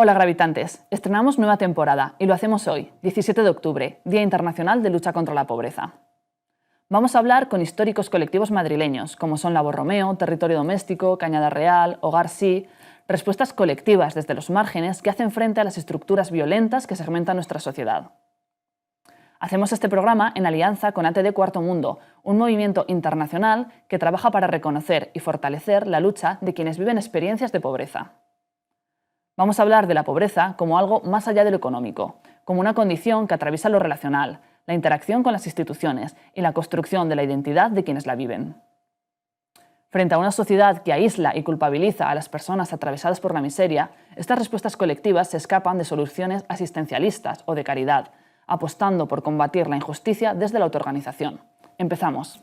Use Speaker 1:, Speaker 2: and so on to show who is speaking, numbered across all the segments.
Speaker 1: Hola gravitantes, estrenamos nueva temporada y lo hacemos hoy, 17 de octubre, Día Internacional de Lucha contra la Pobreza. Vamos a hablar con históricos colectivos madrileños, como son La Borromeo, Territorio Doméstico, Cañada Real, Hogar Sí, respuestas colectivas desde los márgenes que hacen frente a las estructuras violentas que segmentan nuestra sociedad. Hacemos este programa en alianza con ATD Cuarto Mundo, un movimiento internacional que trabaja para reconocer y fortalecer la lucha de quienes viven experiencias de pobreza. Vamos a hablar de la pobreza como algo más allá de lo económico, como una condición que atraviesa lo relacional, la interacción con las instituciones y la construcción de la identidad de quienes la viven. Frente a una sociedad que aísla y culpabiliza a las personas atravesadas por la miseria, estas respuestas colectivas se escapan de soluciones asistencialistas o de caridad, apostando por combatir la injusticia desde la autoorganización. Empezamos.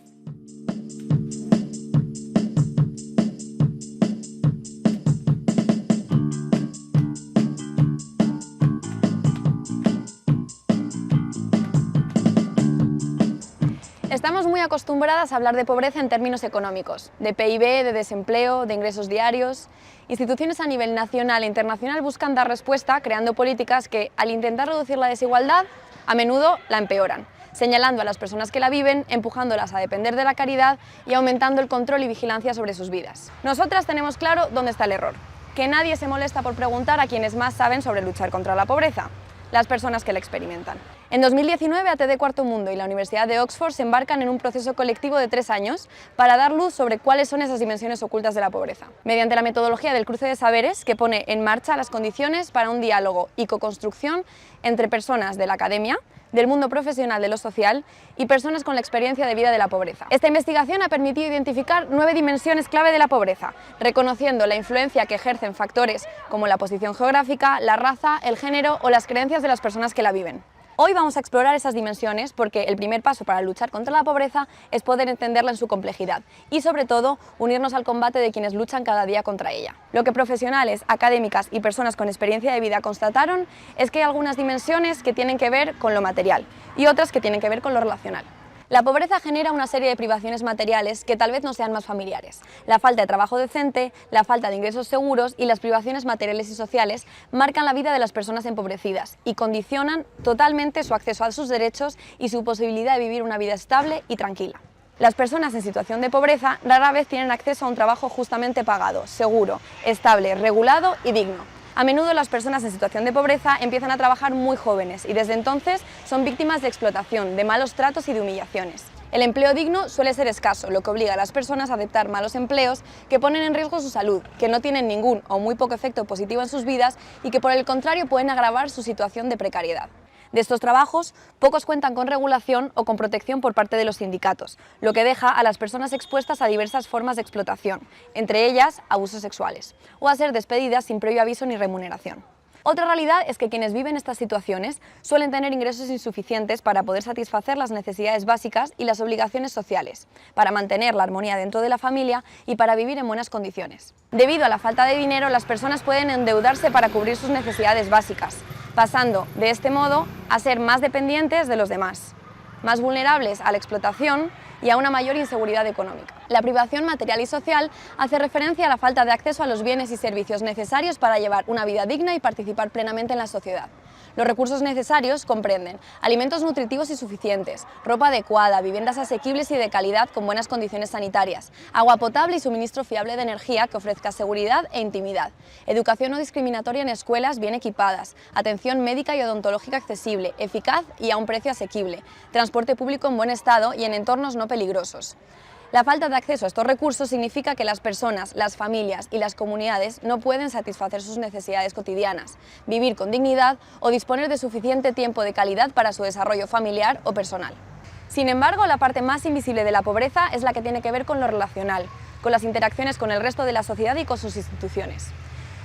Speaker 2: Estamos muy acostumbradas a hablar de pobreza en términos económicos, de PIB, de desempleo, de ingresos diarios. Instituciones a nivel nacional e internacional buscan dar respuesta creando políticas que, al intentar reducir la desigualdad, a menudo la empeoran, señalando a las personas que la viven, empujándolas a depender de la caridad y aumentando el control y vigilancia sobre sus vidas. Nosotras tenemos claro dónde está el error, que nadie se molesta por preguntar a quienes más saben sobre luchar contra la pobreza, las personas que la experimentan. En 2019, ATD Cuarto Mundo y la Universidad de Oxford se embarcan en un proceso colectivo de 3 años para dar luz sobre cuáles son esas dimensiones ocultas de la pobreza, mediante la metodología del cruce de saberes que pone en marcha las condiciones para un diálogo y coconstrucción entre personas de la academia, del mundo profesional de lo social y personas con la experiencia de vida de la pobreza. Esta investigación ha permitido identificar 9 dimensiones clave de la pobreza, reconociendo la influencia que ejercen factores como la posición geográfica, la raza, el género o las creencias de las personas que la viven. Hoy vamos a explorar esas dimensiones porque el primer paso para luchar contra la pobreza es poder entenderla en su complejidad y, sobre todo, unirnos al combate de quienes luchan cada día contra ella. Lo que profesionales, académicas y personas con experiencia de vida constataron es que hay algunas dimensiones que tienen que ver con lo material y otras que tienen que ver con lo relacional. La pobreza genera una serie de privaciones materiales que tal vez no sean más familiares. La falta de trabajo decente, la falta de ingresos seguros y las privaciones materiales y sociales marcan la vida de las personas empobrecidas y condicionan totalmente su acceso a sus derechos y su posibilidad de vivir una vida estable y tranquila. Las personas en situación de pobreza rara vez tienen acceso a un trabajo justamente pagado, seguro, estable, regulado y digno. A menudo las personas en situación de pobreza empiezan a trabajar muy jóvenes y desde entonces son víctimas de explotación, de malos tratos y de humillaciones. El empleo digno suele ser escaso, lo que obliga a las personas a aceptar malos empleos que ponen en riesgo su salud, que no tienen ningún o muy poco efecto positivo en sus vidas y que por el contrario pueden agravar su situación de precariedad. De estos trabajos, pocos cuentan con regulación o con protección por parte de los sindicatos, lo que deja a las personas expuestas a diversas formas de explotación, entre ellas abusos sexuales, o a ser despedidas sin previo aviso ni remuneración. Otra realidad es que quienes viven estas situaciones suelen tener ingresos insuficientes para poder satisfacer las necesidades básicas y las obligaciones sociales, para mantener la armonía dentro de la familia y para vivir en buenas condiciones. Debido a la falta de dinero, las personas pueden endeudarse para cubrir sus necesidades básicas, pasando de este modo a ser más dependientes de los demás, más vulnerables a la explotación y a una mayor inseguridad económica. La privación material y social hace referencia a la falta de acceso a los bienes y servicios necesarios para llevar una vida digna y participar plenamente en la sociedad. Los recursos necesarios comprenden alimentos nutritivos y suficientes, ropa adecuada, viviendas asequibles y de calidad con buenas condiciones sanitarias, agua potable y suministro fiable de energía que ofrezca seguridad e intimidad, educación no discriminatoria en escuelas bien equipadas, atención médica y odontológica accesible, eficaz y a un precio asequible, transporte público en buen estado y en entornos no peligrosos. La falta de acceso a estos recursos significa que las personas, las familias y las comunidades no pueden satisfacer sus necesidades cotidianas, vivir con dignidad o disponer de suficiente tiempo de calidad para su desarrollo familiar o personal. Sin embargo, la parte más invisible de la pobreza es la que tiene que ver con lo relacional, con las interacciones con el resto de la sociedad y con sus instituciones.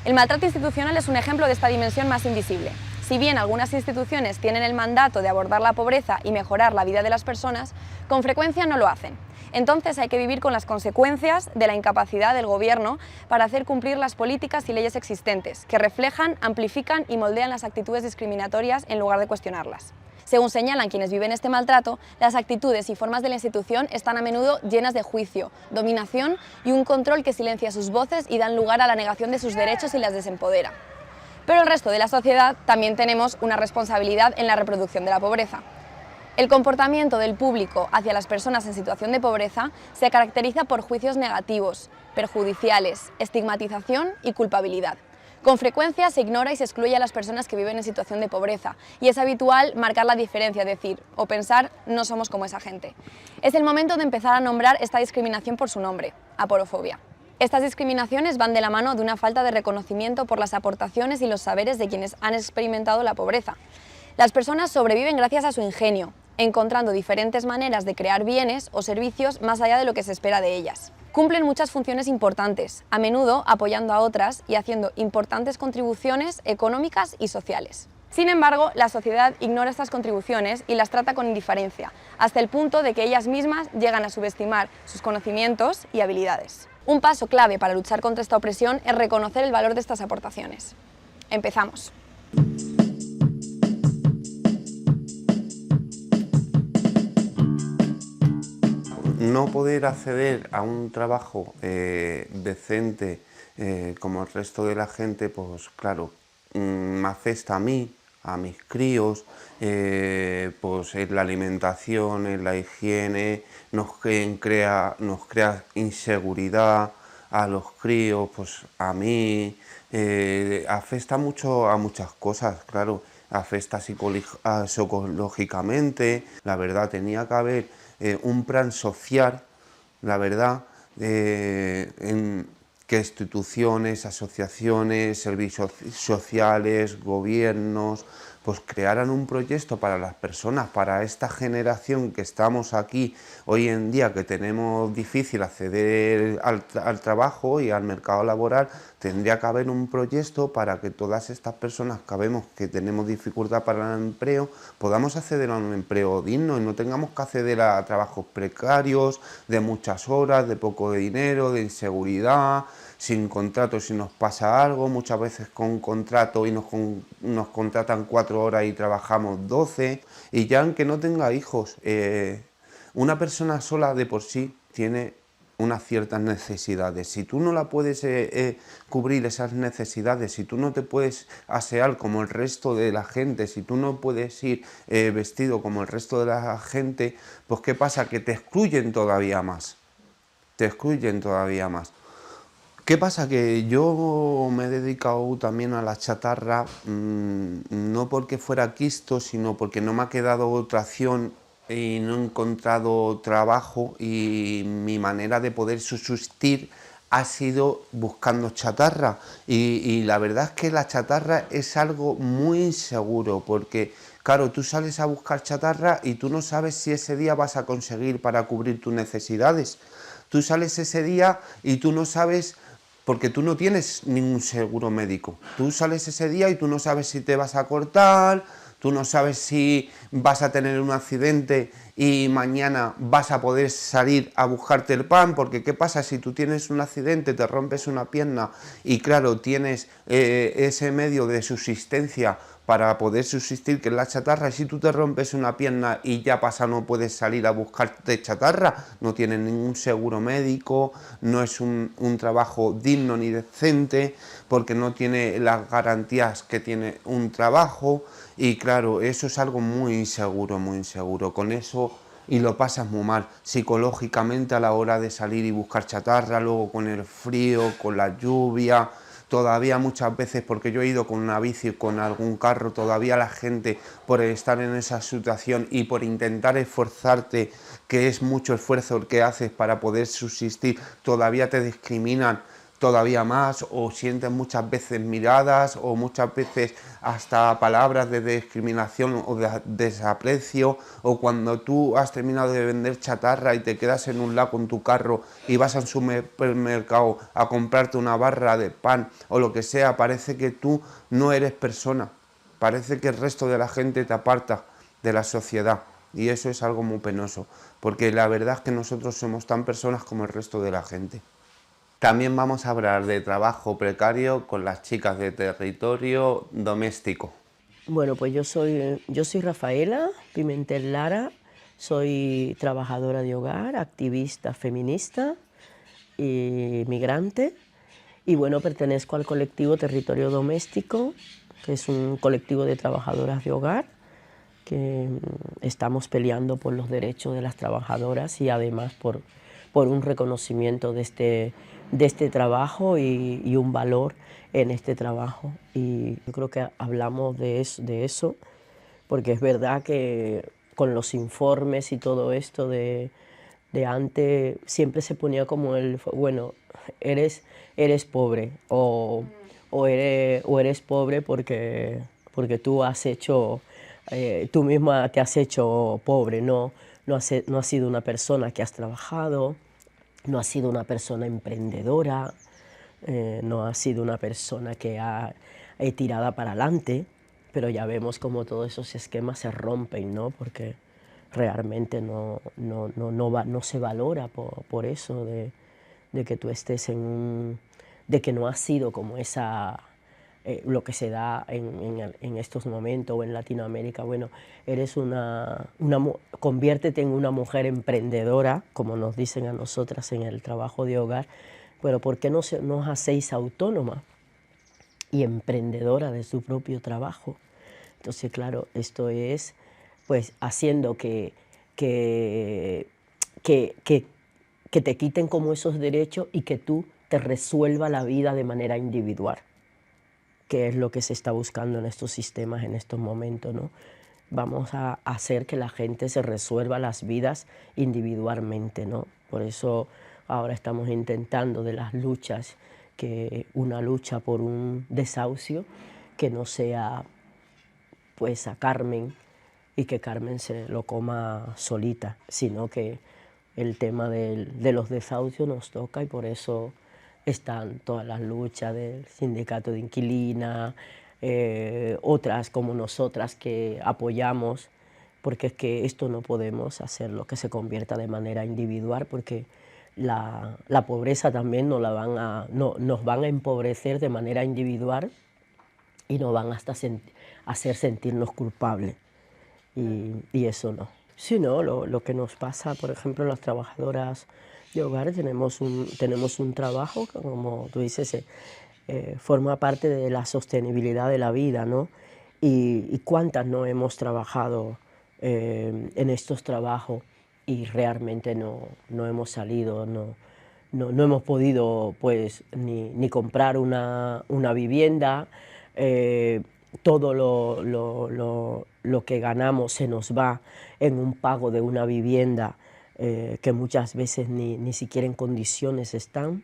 Speaker 2: El maltrato institucional es un ejemplo de esta dimensión más invisible. Si bien algunas instituciones tienen el mandato de abordar la pobreza y mejorar la vida de las personas, con frecuencia no lo hacen. Entonces hay que vivir con las consecuencias de la incapacidad del gobierno para hacer cumplir las políticas y leyes existentes, que reflejan, amplifican y moldean las actitudes discriminatorias en lugar de cuestionarlas. Según señalan quienes viven este maltrato, las actitudes y formas de la institución están a menudo llenas de juicio, dominación y un control que silencia sus voces y dan lugar a la negación de sus derechos y las desempodera. Pero el resto de la sociedad también tenemos una responsabilidad en la reproducción de la pobreza. El comportamiento del público hacia las personas en situación de pobreza se caracteriza por juicios negativos, perjudiciales, estigmatización y culpabilidad. Con frecuencia se ignora y se excluye a las personas que viven en situación de pobreza y es habitual marcar la diferencia, decir o pensar no somos como esa gente. Es el momento de empezar a nombrar esta discriminación por su nombre, aporofobia. Estas discriminaciones van de la mano de una falta de reconocimiento por las aportaciones y los saberes de quienes han experimentado la pobreza. Las personas sobreviven gracias a su ingenio, encontrando diferentes maneras de crear bienes o servicios más allá de lo que se espera de ellas. Cumplen muchas funciones importantes, a menudo apoyando a otras y haciendo importantes contribuciones económicas y sociales. Sin embargo, la sociedad ignora estas contribuciones y las trata con indiferencia, hasta el punto de que ellas mismas llegan a subestimar sus conocimientos y habilidades. Un paso clave para luchar contra esta opresión es reconocer el valor de estas aportaciones. Empezamos.
Speaker 3: No poder acceder a un trabajo decente como el resto de la gente, pues claro, me afecta a mí, a mis críos, pues en la alimentación, en la higiene, nos crea inseguridad a los críos, pues a mí, afecta mucho a muchas cosas, claro, afecta psicológicamente. La verdad, tenía que haber un plan social, la verdad, en que instituciones, asociaciones, servicios sociales, gobiernos, pues crearan un proyecto para las personas, para esta generación que estamos aquí hoy en día, que tenemos difícil acceder al trabajo y al mercado laboral. Tendría que haber un proyecto para que todas estas personas que vemos que tenemos dificultad para el empleo, podamos acceder a un empleo digno y no tengamos que acceder a trabajos precarios, de muchas horas, de poco dinero, de inseguridad, sin contrato si nos pasa algo, muchas veces con contrato y nos contratan 4 horas y trabajamos 12, y ya aunque no tenga hijos, una persona sola de por sí tiene unas ciertas necesidades. Si tú no la puedes cubrir esas necesidades, si tú no te puedes asear como el resto de la gente, si tú no puedes ir vestido como el resto de la gente, pues ¿qué pasa? Que te excluyen todavía más. Te excluyen todavía más. ¿Qué pasa? Que yo me he dedicado también a la chatarra, no porque fuera quisto, sino porque no me ha quedado otra opción y no he encontrado trabajo, y mi manera de poder subsistir ha sido buscando chatarra. Y la verdad es que la chatarra es algo muy inseguro, porque claro, tú sales a buscar chatarra y tú no sabes si ese día vas a conseguir para cubrir tus necesidades. Tú sales ese día y tú no sabes, porque tú no tienes ningún seguro médico. Tú sales ese día y tú no sabes si te vas a cortar, tú no sabes si vas a tener un accidente y mañana vas a poder salir a buscarte el pan, porque ¿qué pasa si tú tienes un accidente, te rompes una pierna y claro, tienes ese medio de subsistencia para poder subsistir, que es la chatarra, y si tú te rompes una pierna y ya pasa, no puedes salir a buscarte chatarra, no tienes ningún seguro médico, no es un trabajo digno ni decente, porque no tiene las garantías que tiene un trabajo, y claro, eso es algo muy inseguro, con eso, y lo pasas muy mal psicológicamente a la hora de salir y buscar chatarra, luego con el frío, con la lluvia. Todavía muchas veces, porque yo he ido con una bici o con algún carro, todavía la gente, por estar en esa situación y por intentar esforzarte, que es mucho esfuerzo el que haces para poder subsistir, todavía te discriminan todavía más, o sientes muchas veces miradas o muchas veces hasta palabras de discriminación o de desaprecio, o cuando tú has terminado de vender chatarra y te quedas en un lado con tu carro y vas al supermercado a comprarte una barra de pan o lo que sea, parece que tú no eres persona, parece que el resto de la gente te aparta de la sociedad, y eso es algo muy penoso, porque la verdad es que nosotros somos tan personas como el resto de la gente. También vamos a hablar de trabajo precario con las chicas de territorio doméstico.
Speaker 4: Bueno, pues yo soy Rafaela Pimentel Lara, soy trabajadora de hogar, activista feminista y migrante, Y bueno, pertenezco al colectivo Territorio Doméstico, que es un colectivo de trabajadoras de hogar, que estamos peleando por los derechos de las trabajadoras y además por un reconocimiento de este trabajo y un valor en este trabajo. Y yo creo que hablamos de eso, porque es verdad que con los informes y todo esto de antes siempre se ponía como bueno, eres pobre o eres pobre porque tú has hecho, tú misma te has hecho pobre, no has sido una persona que has trabajado, no has sido una persona emprendedora, no has sido una persona que ha tirada para adelante, pero ya vemos como todos esos esquemas se rompen, ¿no? Porque realmente no se valora por eso de que tú estés de que no has sido como lo que se da en estos momentos o en Latinoamérica. Bueno, eres conviértete en una mujer emprendedora, como nos dicen a nosotras en el trabajo de hogar, pero ¿por qué no os hacéis autónoma y emprendedora de su propio trabajo? Entonces, claro, esto es pues haciendo que te quiten como esos derechos y que tú te resuelva la vida de manera individual, que es lo que se está buscando en estos sistemas en estos momentos, ¿no? Vamos a hacer que la gente se resuelva las vidas individualmente, ¿no? Por eso ahora estamos intentando de las luchas, que una lucha por un desahucio que no sea pues a Carmen y que Carmen se lo coma solita, sino que el tema de los desahucios nos toca y por eso están todas las luchas del sindicato de inquilinas, otras como nosotras que apoyamos, porque es que esto no podemos hacerlo, que se convierta de manera individual, porque la pobreza también nos van a empobrecer de manera individual y nos van hasta hacer sentirnos culpables. Y eso no. Sí, no, lo que nos pasa, por ejemplo, las trabajadoras de hogar, tenemos un trabajo que, como tú dices, forma parte de la sostenibilidad de la vida, ¿no? Y cuántas no hemos trabajado en estos trabajos y realmente no hemos salido, no hemos podido pues ni comprar una vivienda, todo lo que ganamos se nos va en un pago de una vivienda que muchas veces ni siquiera en condiciones están,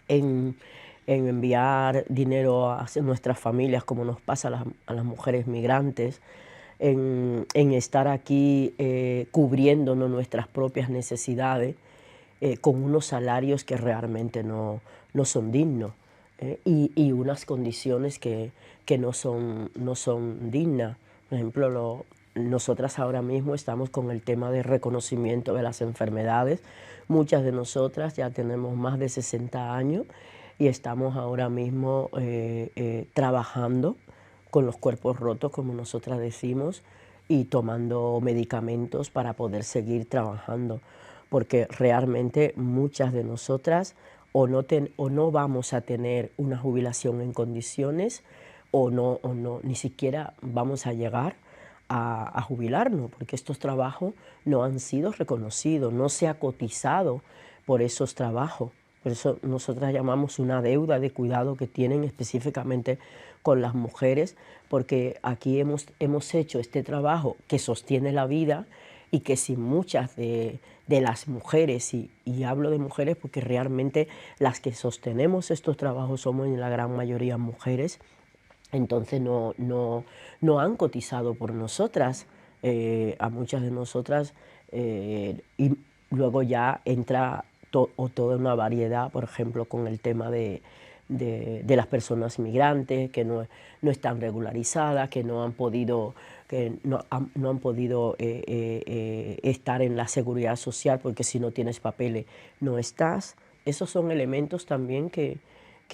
Speaker 4: en enviar dinero a nuestras familias, como nos pasa a las mujeres migrantes, en estar aquí cubriéndonos nuestras propias necesidades con unos salarios que realmente no son dignos. Y unas condiciones que no son dignas. Por ejemplo, nosotras ahora mismo estamos con el tema de reconocimiento de las enfermedades. Muchas de nosotras ya tenemos más de 60 años y estamos ahora mismo trabajando con los cuerpos rotos, como nosotras decimos, y tomando medicamentos para poder seguir trabajando, porque realmente muchas de nosotras o no vamos a tener una jubilación en condiciones o ni siquiera vamos a llegar a jubilarnos, porque estos trabajos no han sido reconocidos, no se ha cotizado por esos trabajos. Por eso nosotras llamamos una deuda de cuidado que tienen específicamente con las mujeres, porque aquí hemos hecho este trabajo que sostiene la vida y que sin muchas de las mujeres, y hablo de mujeres porque realmente las que sostenemos estos trabajos somos en la gran mayoría mujeres, entonces no han cotizado por nosotras, a muchas de nosotras, y luego ya entra toda una variedad, por ejemplo, con el tema de las personas migrantes que no están regularizadas, que no han podido estar en la seguridad social, porque si no tienes papeles no estás. Esos son elementos también que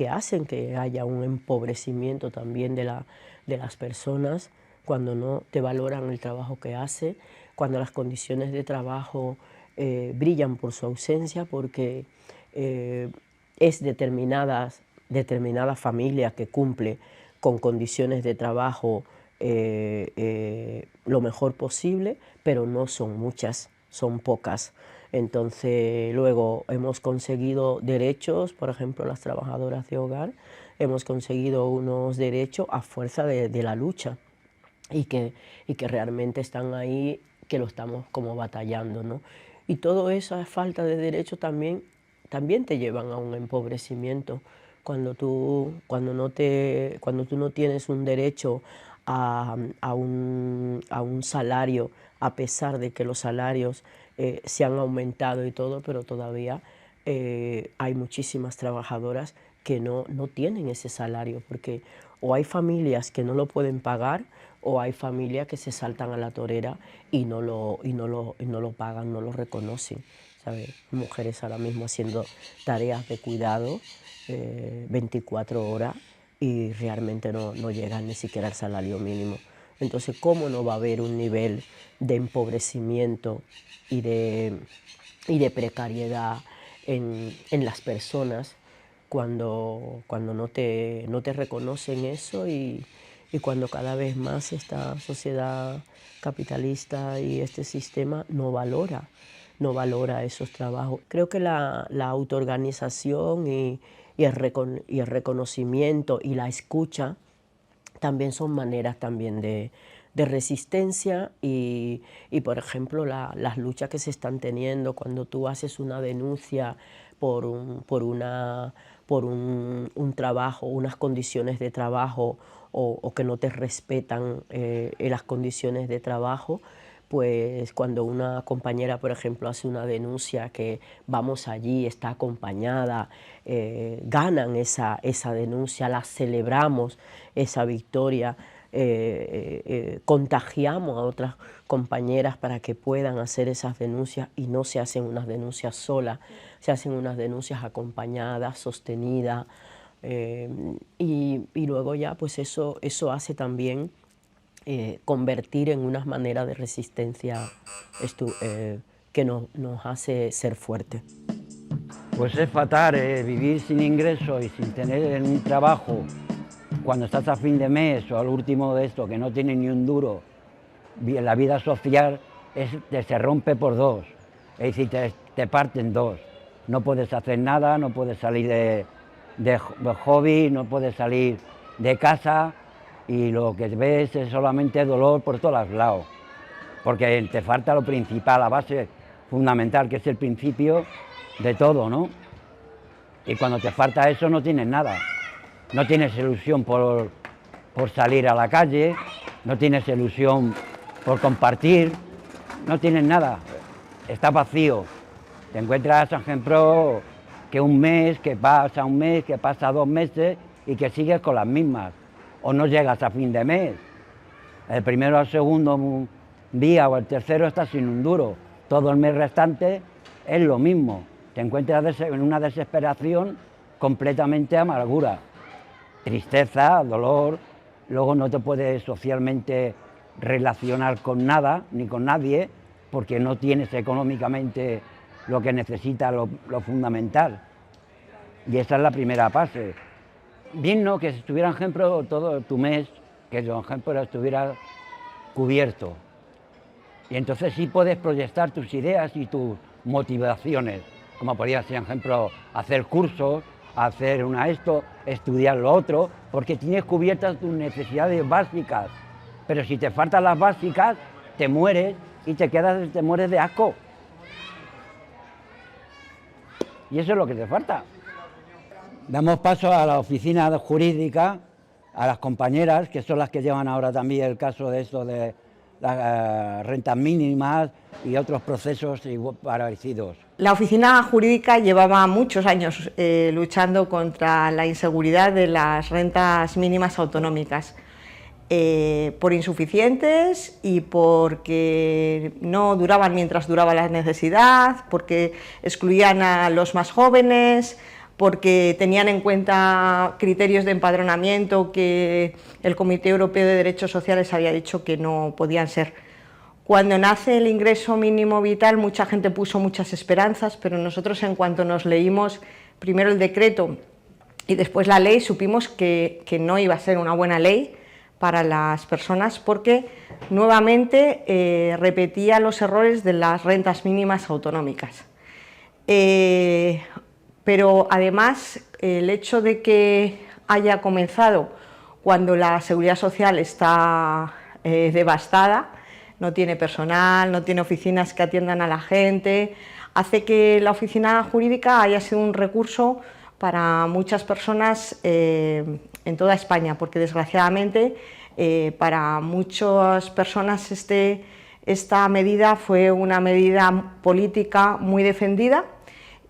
Speaker 4: hacen que haya un empobrecimiento también de las personas cuando no te valoran el trabajo que hace, cuando las condiciones de trabajo brillan por su ausencia, porque es determinadas determinada familia que cumple con condiciones de trabajo lo mejor posible, pero no son muchas, son pocas. Entonces, luego hemos conseguido derechos, por ejemplo, las trabajadoras de hogar, hemos conseguido unos derechos a fuerza de la lucha y que realmente están ahí, que lo estamos como batallando, ¿no? Y toda esa falta de derechos también te llevan a un empobrecimiento. Cuando tú no tienes un derecho a un salario, a pesar de que los salarios se han aumentado y todo, pero todavía hay muchísimas trabajadoras que no tienen ese salario, porque o hay familias que no lo pueden pagar, o hay familias que se saltan a la torera y no lo pagan, no lo reconocen, ¿sabes? Mujeres ahora mismo haciendo tareas de cuidado 24 horas y realmente no llegan ni siquiera al salario mínimo. Entonces, ¿cómo no va a haber un nivel de empobrecimiento y de precariedad en las personas cuando no te reconocen eso y cuando cada vez más esta sociedad capitalista y este sistema no valora esos trabajos? Creo que la autoorganización y el reconocimiento y la escucha también son maneras también de resistencia y por ejemplo, las luchas que se están teniendo cuando tú haces una denuncia por un trabajo, unas condiciones de trabajo o que no te respetan las condiciones de trabajo, pues cuando una compañera, por ejemplo, hace una denuncia que vamos allí, está acompañada, ganan esa denuncia, la celebramos, esa victoria, contagiamos a otras compañeras para que puedan hacer esas denuncias y no se hacen unas denuncias solas, se hacen unas denuncias acompañadas, sostenidas, y luego ya pues eso hace también convertir en unas maneras de resistencia que nos hace ser fuertes.
Speaker 5: Pues es fatal vivir sin ingresos y sin tener un trabajo cuando estás a fin de mes o al último de esto que no tienes ni un duro. La vida social se rompe por dos, es decir, te parten dos. No puedes hacer nada, no puedes salir de hobby, no puedes salir de casa y lo que ves es solamente dolor por todos los lados, porque te falta lo principal, la base fundamental, que es el principio de todo, ¿no? Y cuando te falta eso no tienes nada, no tienes ilusión por salir a la calle, no tienes ilusión por compartir, no tienes nada, está vacío. Te encuentras, por ejemplo, que un mes, que pasa 2 meses y que sigues con las mismas, o no llegas a fin de mes. El primero o el segundo día o el tercero estás sin un duro, todo el mes restante es lo mismo. Te encuentras en una desesperación completamente amargura, tristeza, dolor, luego no te puedes socialmente relacionar con nada ni con nadie porque no tienes económicamente lo que necesitas, lo fundamental. Y esa es la primera fase. Bien, ¿no? Que estuviera, por ejemplo, todo tu mes, que por ejemplo estuviera cubierto. Y entonces sí puedes proyectar tus ideas y tus motivaciones, como podría ser, por ejemplo, hacer cursos, hacer estudiar lo otro, porque tienes cubiertas tus necesidades básicas. Pero si te faltan las básicas, te mueres y te mueres de asco. Y eso es lo que te falta. Damos paso a la oficina jurídica, a las compañeras, que son las que llevan ahora también el caso de esto de las rentas mínimas y otros procesos parecidos.
Speaker 6: La oficina jurídica llevaba muchos años luchando contra la inseguridad de las rentas mínimas autonómicas, por insuficientes y porque no duraban mientras duraba la necesidad, porque excluían a los más jóvenes, porque tenían en cuenta criterios de empadronamiento que el Comité Europeo de Derechos Sociales había dicho que no podían ser. Cuando nace el ingreso mínimo vital, mucha gente puso muchas esperanzas, pero nosotros, en cuanto nos leímos primero el decreto Y después la ley supimos que no iba a ser una buena ley para las personas porque nuevamente repetía los errores de las rentas mínimas autonómicas. Pero además el hecho de que haya comenzado cuando la seguridad social está devastada, no tiene personal, no tiene oficinas que atiendan a la gente, hace que la oficina jurídica haya sido un recurso para muchas personas en toda España, porque desgraciadamente para muchas personas esta medida fue una medida política muy defendida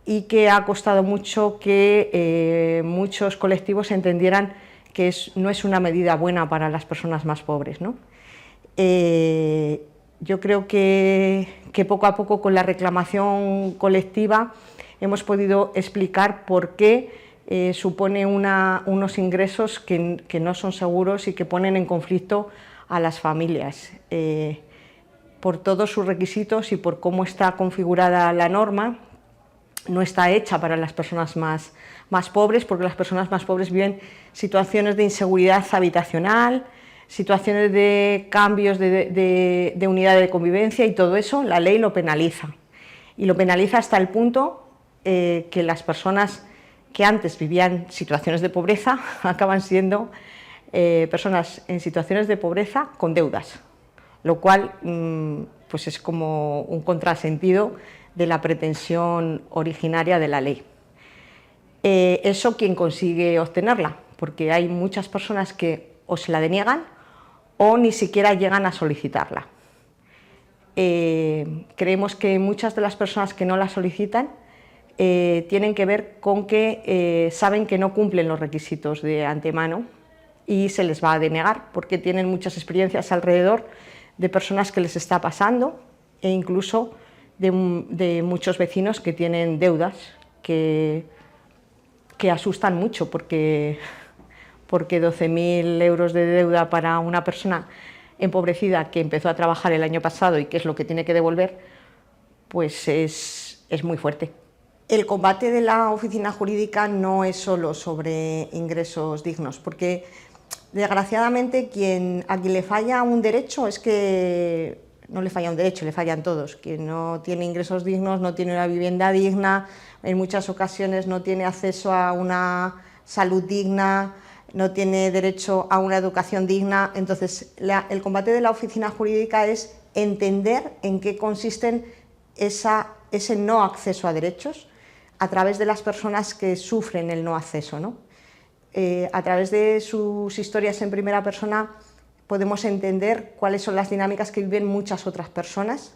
Speaker 6: y que ha costado mucho que muchos colectivos entendieran que no es una medida buena para las personas más pobres, ¿no? Yo creo que poco a poco con la reclamación colectiva hemos podido explicar por qué supone unos ingresos que no son seguros y que ponen en conflicto a las familias. Por todos sus requisitos y por cómo está configurada la norma, no está hecha para las personas más pobres, porque las personas más pobres viven situaciones de inseguridad habitacional, situaciones de cambios de unidad de convivencia, y todo eso la ley lo penaliza. Y lo penaliza hasta el punto que las personas que antes vivían situaciones de pobreza acaban siendo personas en situaciones de pobreza con deudas, lo cual pues es como un contrasentido de la pretensión originaria de la ley. Eso, ¿quién consigue obtenerla? Porque hay muchas personas que o se la deniegan o ni siquiera llegan a solicitarla. Creemos que muchas de las personas que no la solicitan tienen que ver con que saben que no cumplen los requisitos de antemano y se les va a denegar porque tienen muchas experiencias alrededor de personas que les está pasando e incluso de muchos vecinos que tienen deudas que asustan mucho porque 12.000 euros de deuda para una persona empobrecida que empezó a trabajar el año pasado y que es lo que tiene que devolver, pues es muy fuerte. El combate de la oficina jurídica no es solo sobre ingresos dignos, porque desgraciadamente a quien le falla un derecho es que no le falla un derecho, le fallan todos. Quien no tiene ingresos dignos no tiene una vivienda digna, en muchas ocasiones no tiene acceso a una salud digna, no tiene derecho a una educación digna. Entonces, el combate de la oficina jurídica es entender en qué consisten ese no acceso a derechos a través de las personas que sufren el no acceso, ¿no? A través de sus historias en primera persona podemos entender cuáles son las dinámicas que viven muchas otras personas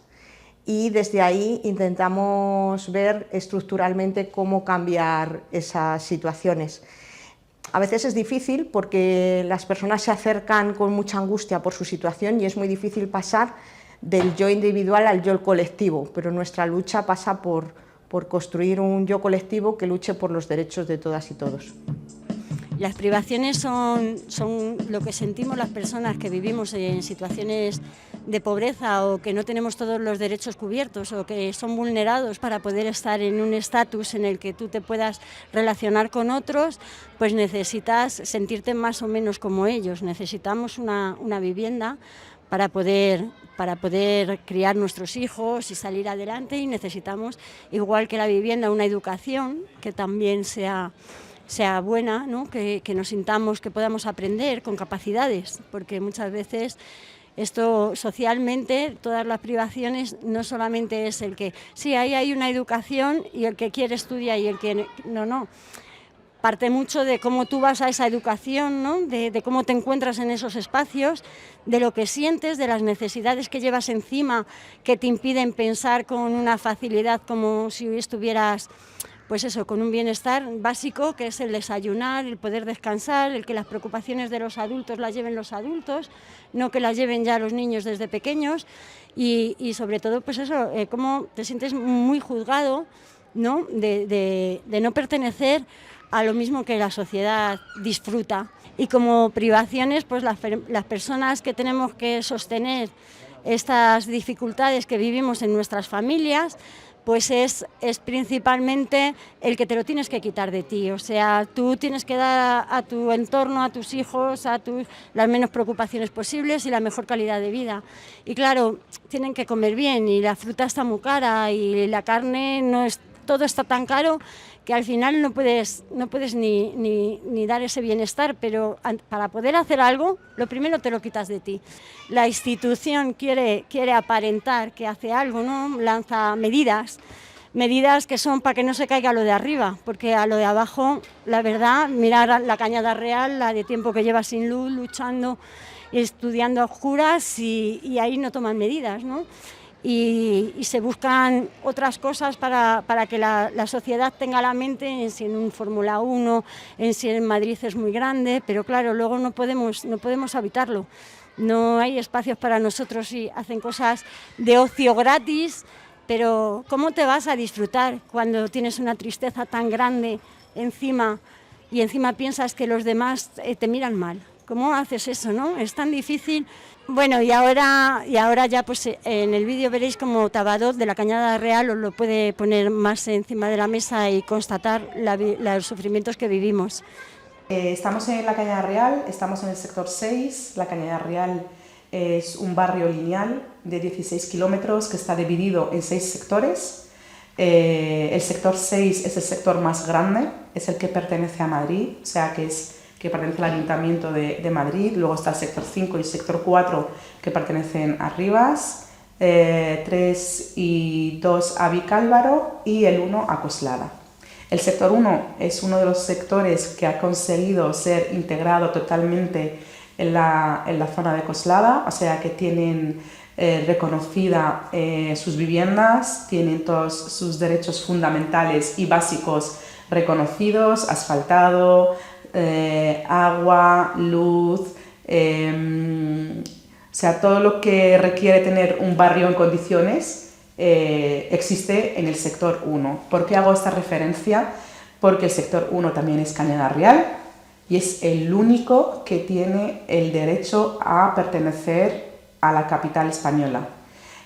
Speaker 6: y desde ahí intentamos ver estructuralmente cómo cambiar esas situaciones. A veces es difícil porque las personas se acercan con mucha angustia por su situación y es muy difícil pasar del yo individual al yo colectivo, pero nuestra lucha pasa por construir un yo colectivo que luche por los derechos de todas y todos.
Speaker 7: Las privaciones son lo que sentimos las personas que vivimos en situaciones de pobreza o que no tenemos todos los derechos cubiertos o que son vulnerados para poder estar en un estatus en el que tú te puedas relacionar con otros, pues necesitas sentirte más o menos como ellos. Necesitamos una vivienda para poder criar nuestros hijos y salir adelante, y necesitamos, igual que la vivienda, una educación que también sea buena, ¿no? Que nos sintamos, que podamos aprender con capacidades, porque muchas veces esto socialmente, todas las privaciones, no solamente es el que sí, ahí hay una educación y el que quiere estudia y el que no. Parte mucho de cómo tú vas a esa educación, ¿no? De cómo te encuentras en esos espacios, de lo que sientes, de las necesidades que llevas encima que te impiden pensar con una facilidad como si estuvieras, pues eso, con un bienestar básico, que es el desayunar, el poder descansar, el que las preocupaciones de los adultos las lleven los adultos, no que las lleven ya los niños desde pequeños, y sobre todo, pues eso, cómo te sientes muy juzgado, ¿no? De no pertenecer a lo mismo que la sociedad disfruta. Y como privaciones, pues las personas que tenemos que sostener estas dificultades que vivimos en nuestras familias, pues es principalmente el que te lo tienes que quitar de ti. O sea, tú tienes que dar a tu entorno, a tus hijos, las menos preocupaciones posibles y la mejor calidad de vida. Y claro, tienen que comer bien y la fruta está muy cara y la carne todo está tan caro que al final no puedes ni dar ese bienestar, pero para poder hacer algo, lo primero te lo quitas de ti. La institución quiere aparentar que hace algo, ¿no? Lanza medidas que son para que no se caiga lo de arriba, porque a lo de abajo, la verdad, mirar la Cañada Real, la de tiempo que lleva sin luz, luchando, estudiando a oscuras y ahí no toman medidas, ¿no? Y se buscan otras cosas para que la sociedad tenga la mente en si en un Fórmula 1, en si en Madrid es muy grande, pero claro, luego no podemos habitarlo. No hay espacios para nosotros y hacen cosas de ocio gratis, pero ¿cómo te vas a disfrutar cuando tienes una tristeza tan grande encima y encima piensas que los demás te miran mal? ¿Cómo haces eso, no? Es tan difícil. Bueno, y ahora ya pues en el vídeo veréis como Tabadot de la Cañada Real os lo puede poner más encima de la mesa y constatar los sufrimientos que vivimos.
Speaker 8: Estamos en la Cañada Real, estamos en el sector 6. La Cañada Real es un barrio lineal de 16 kilómetros que está dividido en 6 sectores. El sector 6 es el sector más grande, es el que pertenece a Madrid, o sea que pertenece al Ayuntamiento de Madrid. Luego está el sector 5 y el sector 4 que pertenecen a Rivas, 3 y 2 a Vicálvaro y el 1 a Coslada. El sector 1 es uno de los sectores que ha conseguido ser integrado totalmente en la zona de Coslada, o sea que tienen reconocida sus viviendas, tienen todos sus derechos fundamentales y básicos reconocidos, asfaltado, agua, luz, o sea, todo lo que requiere tener un barrio en condiciones existe en el sector 1. ¿Por qué hago esta referencia? Porque el sector 1 también es Cañada Real y es el único que tiene el derecho a pertenecer a la capital española.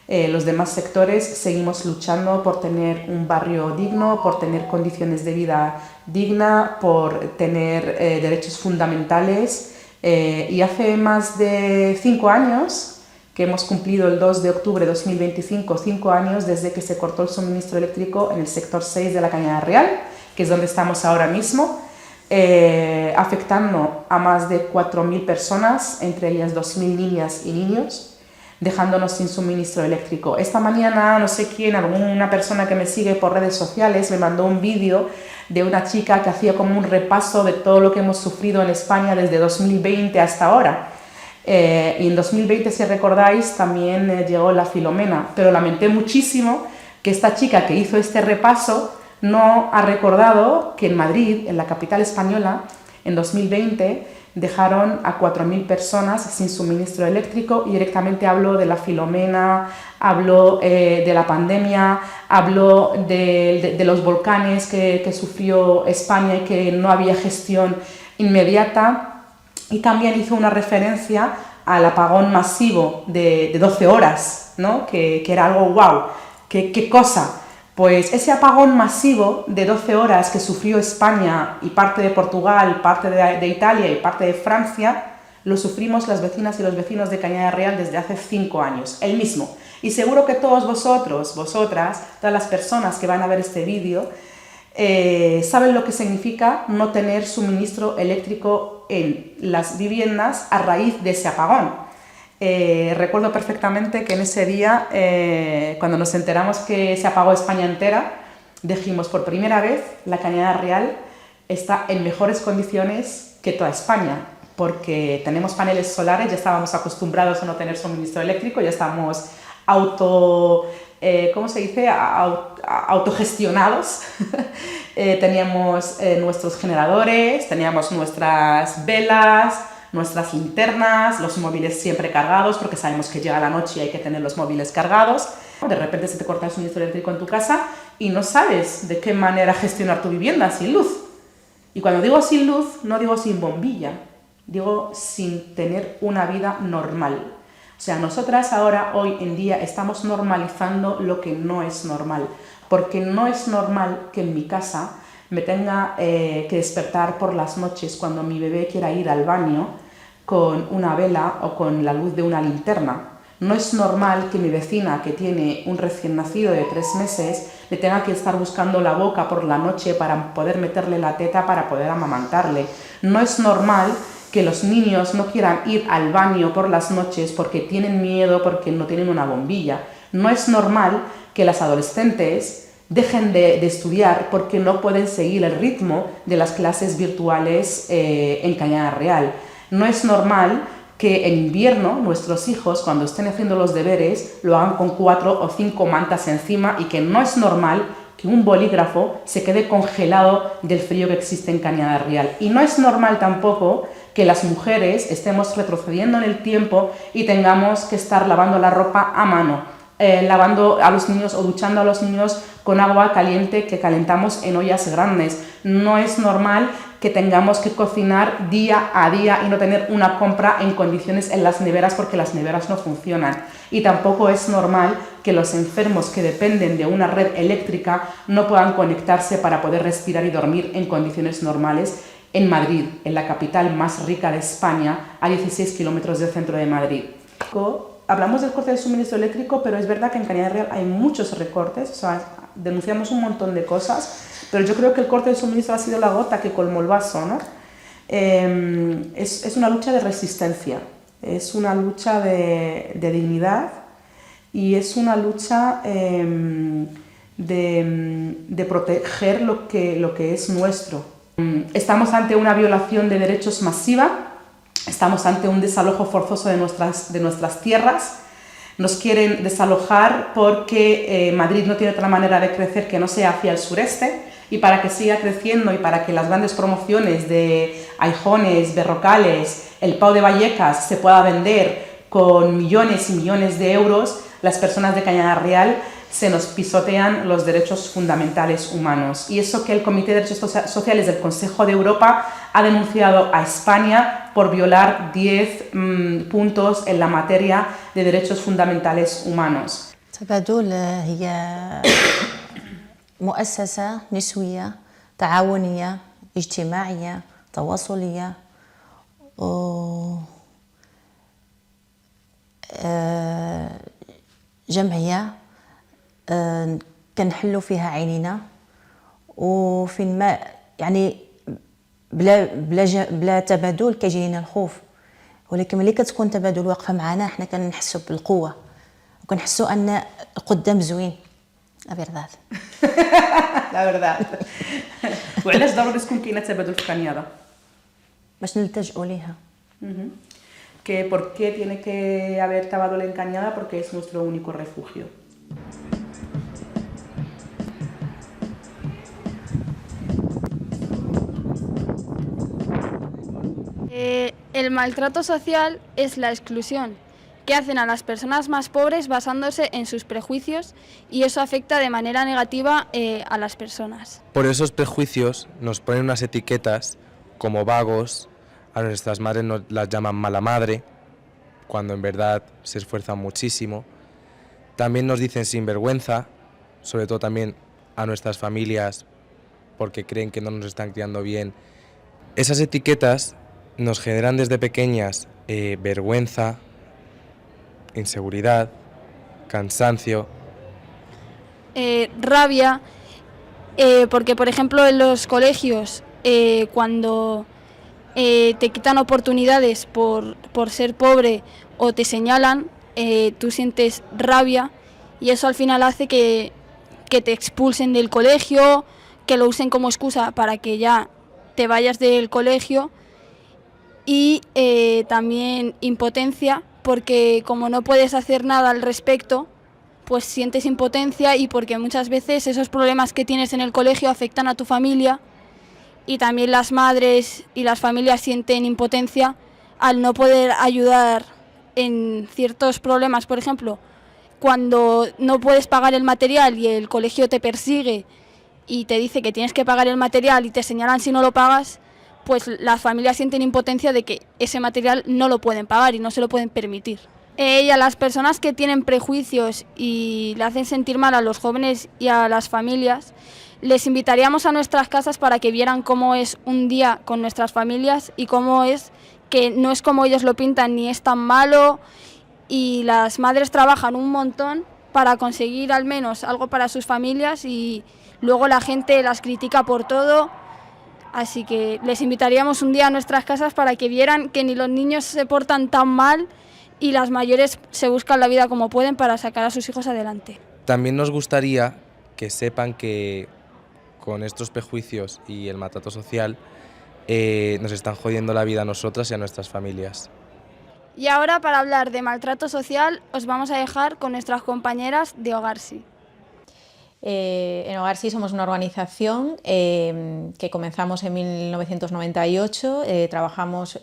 Speaker 8: Los demás sectores seguimos luchando por tener un barrio digno, por tener condiciones de vida digna, por tener derechos fundamentales. Y hace más de 5 años que hemos cumplido el 2 de octubre de 2025, 5 años desde que se cortó el suministro eléctrico en el sector 6 de la Cañada Real, que es donde estamos ahora mismo, afectando a más de 4.000 personas, entre ellas 2.000 niñas y niños, dejándonos sin suministro eléctrico. Esta mañana, no sé quién, alguna persona que me sigue por redes sociales, me mandó un vídeo de una chica que hacía como un repaso de todo lo que hemos sufrido en España desde 2020 hasta ahora. Y en 2020, si recordáis, también llegó la Filomena, pero lamenté muchísimo que esta chica que hizo este repaso no ha recordado que en Madrid, en la capital española, en 2020 dejaron a 4.000 personas sin suministro eléctrico, y directamente habló de la Filomena, habló de la pandemia, habló de los volcanes que sufrió España y que no había gestión inmediata. Y también hizo una referencia al apagón masivo de 12 horas, ¿no? que era algo wow, ¿qué cosa? Pues ese apagón masivo de 12 horas que sufrió España y parte de Portugal, parte de Italia y parte de Francia, lo sufrimos las vecinas y los vecinos de Cañada Real desde hace 5 años, el mismo. Y seguro que todos vosotros, vosotras, todas las personas que van a ver este vídeo, saben lo que significa no tener suministro eléctrico en las viviendas a raíz de ese apagón. Recuerdo perfectamente que en ese día, cuando nos enteramos que se apagó España entera, dijimos por primera vez la Cañada Real está en mejores condiciones que toda España, porque tenemos paneles solares, ya estábamos acostumbrados a no tener suministro eléctrico, ya estamos ¿cómo se dice? Autogestionados. Teníamos nuestros generadores, teníamos nuestras velas, nuestras linternas, los móviles siempre cargados, porque sabemos que llega la noche y hay que tener los móviles cargados. De repente se te corta el suministro eléctrico en tu casa y no sabes de qué manera gestionar tu vivienda sin luz. Y cuando digo sin luz, no digo sin bombilla, digo sin tener una vida normal. O sea, nosotras ahora, hoy en día, estamos normalizando lo que no es normal. porque no es normal que en mi casa me tenga que despertar por las noches cuando mi bebé quiera ir al baño con una vela o con la luz de una linterna. No es normal que mi vecina, que tiene un recién nacido de 3 meses, le tenga que estar buscando la boca por la noche para poder meterle la teta para poder amamantarle. No es normal que los niños no quieran ir al baño por las noches porque tienen miedo, porque no tienen una bombilla. No es normal que las adolescentes dejen de estudiar porque no pueden seguir el ritmo de las clases virtuales en Cañada Real. No es normal que en invierno nuestros hijos, cuando estén haciendo los deberes, lo hagan con 4 o 5 mantas encima, y que no es normal que un bolígrafo se quede congelado del frío que existe en Cañada Real. Y no es normal tampoco que las mujeres estemos retrocediendo en el tiempo y tengamos que estar lavando la ropa a mano, lavando a los niños o duchando a los niños con agua caliente que calentamos en ollas grandes. No es normal que tengamos que cocinar día a día y no tener una compra en condiciones en las neveras porque las neveras no funcionan. Y tampoco es normal que los enfermos que dependen de una red eléctrica no puedan conectarse para poder respirar y dormir en condiciones normales en Madrid, en la capital más rica de España, a 16 kilómetros del centro de Madrid. Hablamos del corte de suministro eléctrico, pero es verdad que en Cañada Real hay muchos recortes, o sea, denunciamos un montón de cosas, pero yo creo que el corte de suministro ha sido la gota que colmó el vaso, ¿no? Es una lucha de resistencia, es una lucha de dignidad y es una lucha de proteger lo que es nuestro. Estamos ante una violación de derechos masiva. Estamos ante un desalojo forzoso de nuestras tierras. Nos quieren desalojar porque Madrid no tiene otra manera de crecer que no sea hacia el sureste, y para que siga creciendo y para que las grandes promociones de Aijones, Berrocales, el Pau de Vallecas se pueda vender con millones y millones de euros, las personas de Cañada Real se nos pisotean los derechos fundamentales humanos. Y eso que el Comité de Derechos Sociales del Consejo de Europa ha denunciado a España por violar 10 puntos en la materia de derechos fundamentales humanos.
Speaker 9: تبادل هي مؤسسة نسوية تعاونية اجتماعية تواصلية جمعية كنحلوا فيها عينينا وفين ما يعني بلا تبادل كيجي لنا الخوف، ولكن ملي كتكون تبادل واقفه معنا حنا كنحسوا بالقوه وكنحسوا ان قدام زوين. La verdad.
Speaker 8: La verdad. وعلاش ضروري تكون كاينه تبادل في كانيادا؟
Speaker 9: باش نلتجئوا ليها.
Speaker 8: Que por qué tiene que haber tebadul en Cañada, porque es nuestro único refugio.
Speaker 10: El maltrato social es la exclusión que hacen a las personas más pobres basándose en sus prejuicios, y eso afecta de manera negativa a las personas.
Speaker 11: Por esos prejuicios nos ponen unas etiquetas como vagos, a nuestras madres nos las llaman mala madre, cuando en verdad se esfuerzan muchísimo. También nos dicen sinvergüenza, sobre todo también a nuestras familias, porque creen que no nos están criando bien. Esas etiquetas nos generan desde pequeñas vergüenza, inseguridad, cansancio.
Speaker 10: Rabia, porque por ejemplo en los colegios cuando te quitan oportunidades por ser pobre o te señalan, tú sientes rabia, y eso al final hace que te expulsen del colegio, que lo usen como excusa para que ya te vayas del colegio. Y también impotencia, porque como no puedes hacer nada al respecto, pues sientes impotencia, y porque muchas veces esos problemas que tienes en el colegio afectan a tu familia, y también las madres y las familias sienten impotencia al no poder ayudar en ciertos problemas. Por ejemplo, cuando no puedes pagar el material y el colegio te persigue y te dice que tienes que pagar el material y te señalan si no lo pagas, pues las familias sienten impotencia de que ese material no lo pueden pagar y no se lo pueden permitir. Y a las personas que tienen prejuicios y le hacen sentir mal a los jóvenes y a las familias, les invitaríamos a nuestras casas para que vieran cómo es un día con nuestras familias y cómo es que no es como ellos lo pintan ni es tan malo, y las madres trabajan un montón para conseguir al menos algo para sus familias y luego la gente las critica por todo. Así que les invitaríamos un día a nuestras casas para que vieran que ni los niños se portan tan mal y las mayores se buscan la vida como pueden para sacar a sus hijos adelante.
Speaker 11: También nos gustaría que sepan que con estos prejuicios y el maltrato social nos están jodiendo la vida a nosotras y a nuestras familias.
Speaker 10: Y ahora, para hablar de maltrato social, os vamos a dejar con nuestras compañeras de Hogarsi.
Speaker 9: En Hogarsi somos una organización que comenzamos en 1998, trabajamos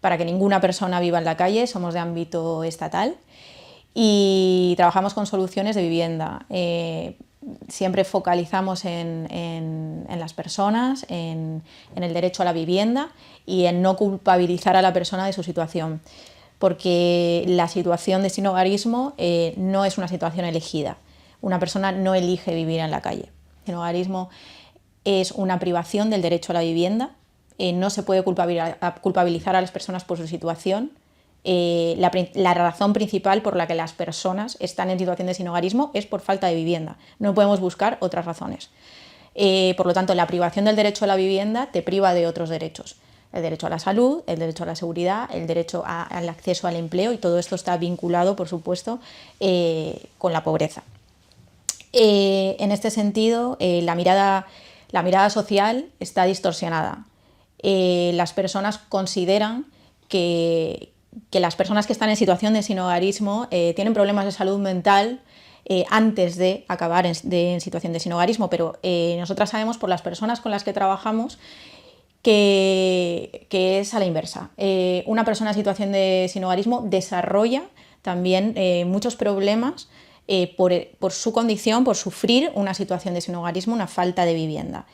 Speaker 9: para que ninguna persona viva en la calle, somos de ámbito estatal y trabajamos con soluciones de vivienda. Siempre focalizamos en las personas, en el derecho a la vivienda y en no culpabilizar a la persona de su situación, porque la situación de sinhogarismo no es una situación elegida. Una persona no elige vivir en la calle. El sinhogarismo es una privación del derecho a la vivienda. No se puede culpabilizar a las personas por su situación. La razón principal por la que las personas están en situación de sinhogarismo es por falta de vivienda. No podemos buscar otras razones. Por lo tanto, la privación del derecho a la vivienda te priva de otros derechos. El derecho a la salud, el derecho a la seguridad, el derecho al acceso al empleo, y todo esto está vinculado, por supuesto, con la pobreza. En este sentido, la mirada social está distorsionada. Las personas consideran que las personas que están en situación de sinhogarismo tienen problemas de salud mental antes de acabar en situación de sinhogarismo, pero nosotras sabemos por las personas con las que trabajamos que es a la inversa. Una persona en situación de sinhogarismo desarrolla también muchos problemas por su condición, por sufrir una situación de sinhogarismo, una falta de vivienda.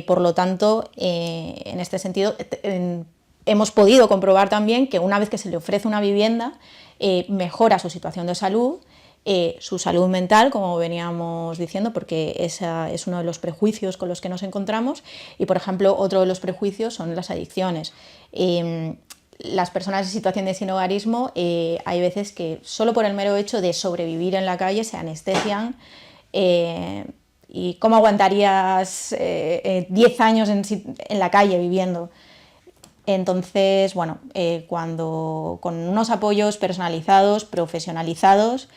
Speaker 9: Por lo tanto, en este sentido, hemos podido comprobar también que una vez que se le ofrece una vivienda, mejora su situación de salud, su salud mental, como veníamos diciendo, porque ese es uno de los prejuicios con los que nos encontramos, y por ejemplo otro de los prejuicios son las adicciones. Las personas en situación de sinhogarismo hay veces que solo por el mero hecho de sobrevivir en la calle se anestesian. ¿Y cómo aguantarías 10 años en la calle viviendo? Entonces, bueno, con unos apoyos personalizados, profesionalizados,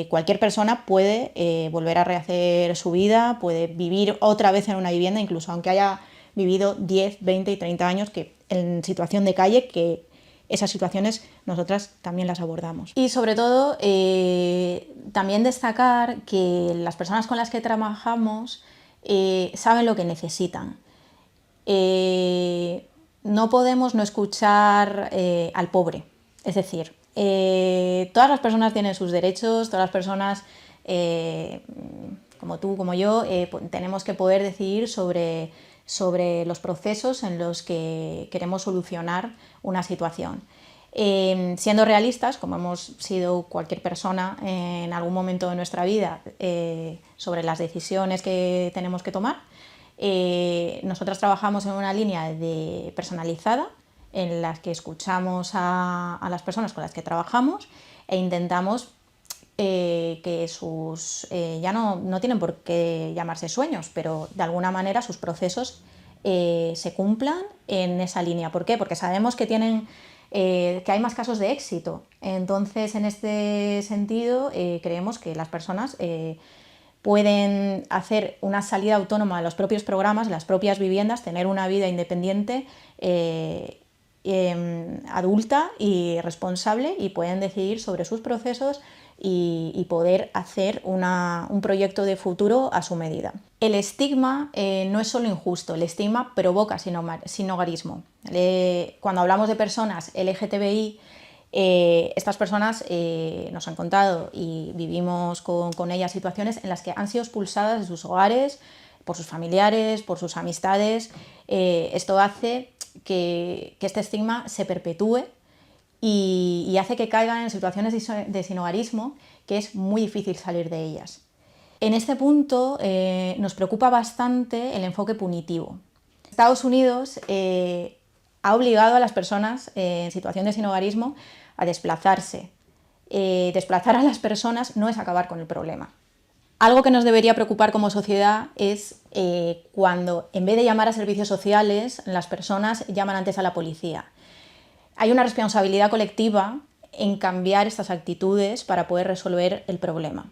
Speaker 9: cualquier persona puede volver a rehacer su vida, puede vivir otra vez en una vivienda, incluso aunque haya vivido 10, 20 y 30 años en situación de calle, que esas situaciones nosotras también las abordamos. Y sobre todo, también destacar que las personas con las que trabajamos saben lo que necesitan. No podemos no escuchar al pobre, es decir, todas las personas tienen sus derechos, todas las personas, como tú, como yo, tenemos que poder decidir sobre los procesos en los que queremos solucionar una situación. Siendo realistas, como hemos sido cualquier persona en algún momento de nuestra vida, sobre las decisiones que tenemos que tomar, nosotras trabajamos en una línea personalizada en la que escuchamos a las personas con las que trabajamos e intentamos que ya no tienen por qué llamarse sueños, pero de alguna manera sus procesos se cumplan en esa línea. ¿Por qué? Porque sabemos que hay más casos de éxito. Entonces, en este sentido, creemos que las personas pueden hacer una salida autónoma de los propios programas, las propias viviendas, tener una vida independiente, adulta y responsable, y pueden decidir sobre sus procesos y poder hacer un proyecto de futuro a su medida. El estigma no es solo injusto, el estigma provoca sinhogarismo. Cuando hablamos de personas LGTBI, estas personas nos han contado y vivimos con ellas situaciones en las que han sido expulsadas de sus hogares, por sus familiares, por sus amistades. Esto hace que este estigma se perpetúe y y hace que caigan en situaciones de sinhogarismo que es muy difícil salir de ellas. En este punto nos preocupa bastante el enfoque punitivo. Estados Unidos ha obligado a las personas en situación de sinhogarismo a desplazarse. Desplazar a las personas no es acabar con el problema. Algo que nos debería preocupar como sociedad es cuando, en vez de llamar a servicios sociales, las personas llaman antes a la policía. Hay una responsabilidad colectiva en cambiar estas actitudes para poder resolver el problema.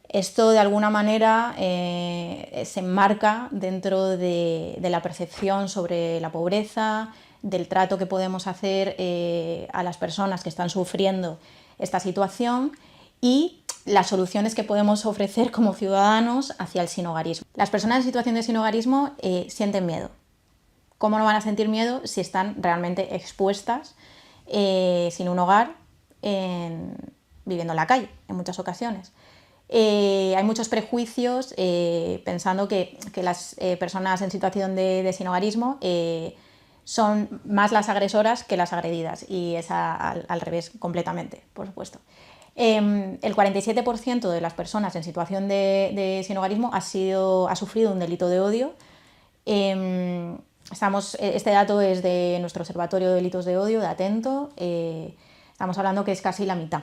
Speaker 9: Esto, de alguna manera, se enmarca dentro de la percepción sobre la pobreza, del trato que podemos hacer a las personas que están sufriendo esta situación y las soluciones que podemos ofrecer como ciudadanos hacia el sinhogarismo. Las personas en situación de sinhogarismo sienten miedo. ¿Cómo no van a sentir miedo si están realmente expuestas, sin un hogar, viviendo en la calle en muchas ocasiones? Hay muchos prejuicios pensando que las personas en situación de sinhogarismo son más las agresoras que las agredidas, y es al revés completamente, por supuesto. El 47% de las personas en situación de sinhogarismo ha sufrido un delito de odio. Este dato es de nuestro Observatorio de Delitos de Odio, de Atento. Estamos hablando que es casi la mitad.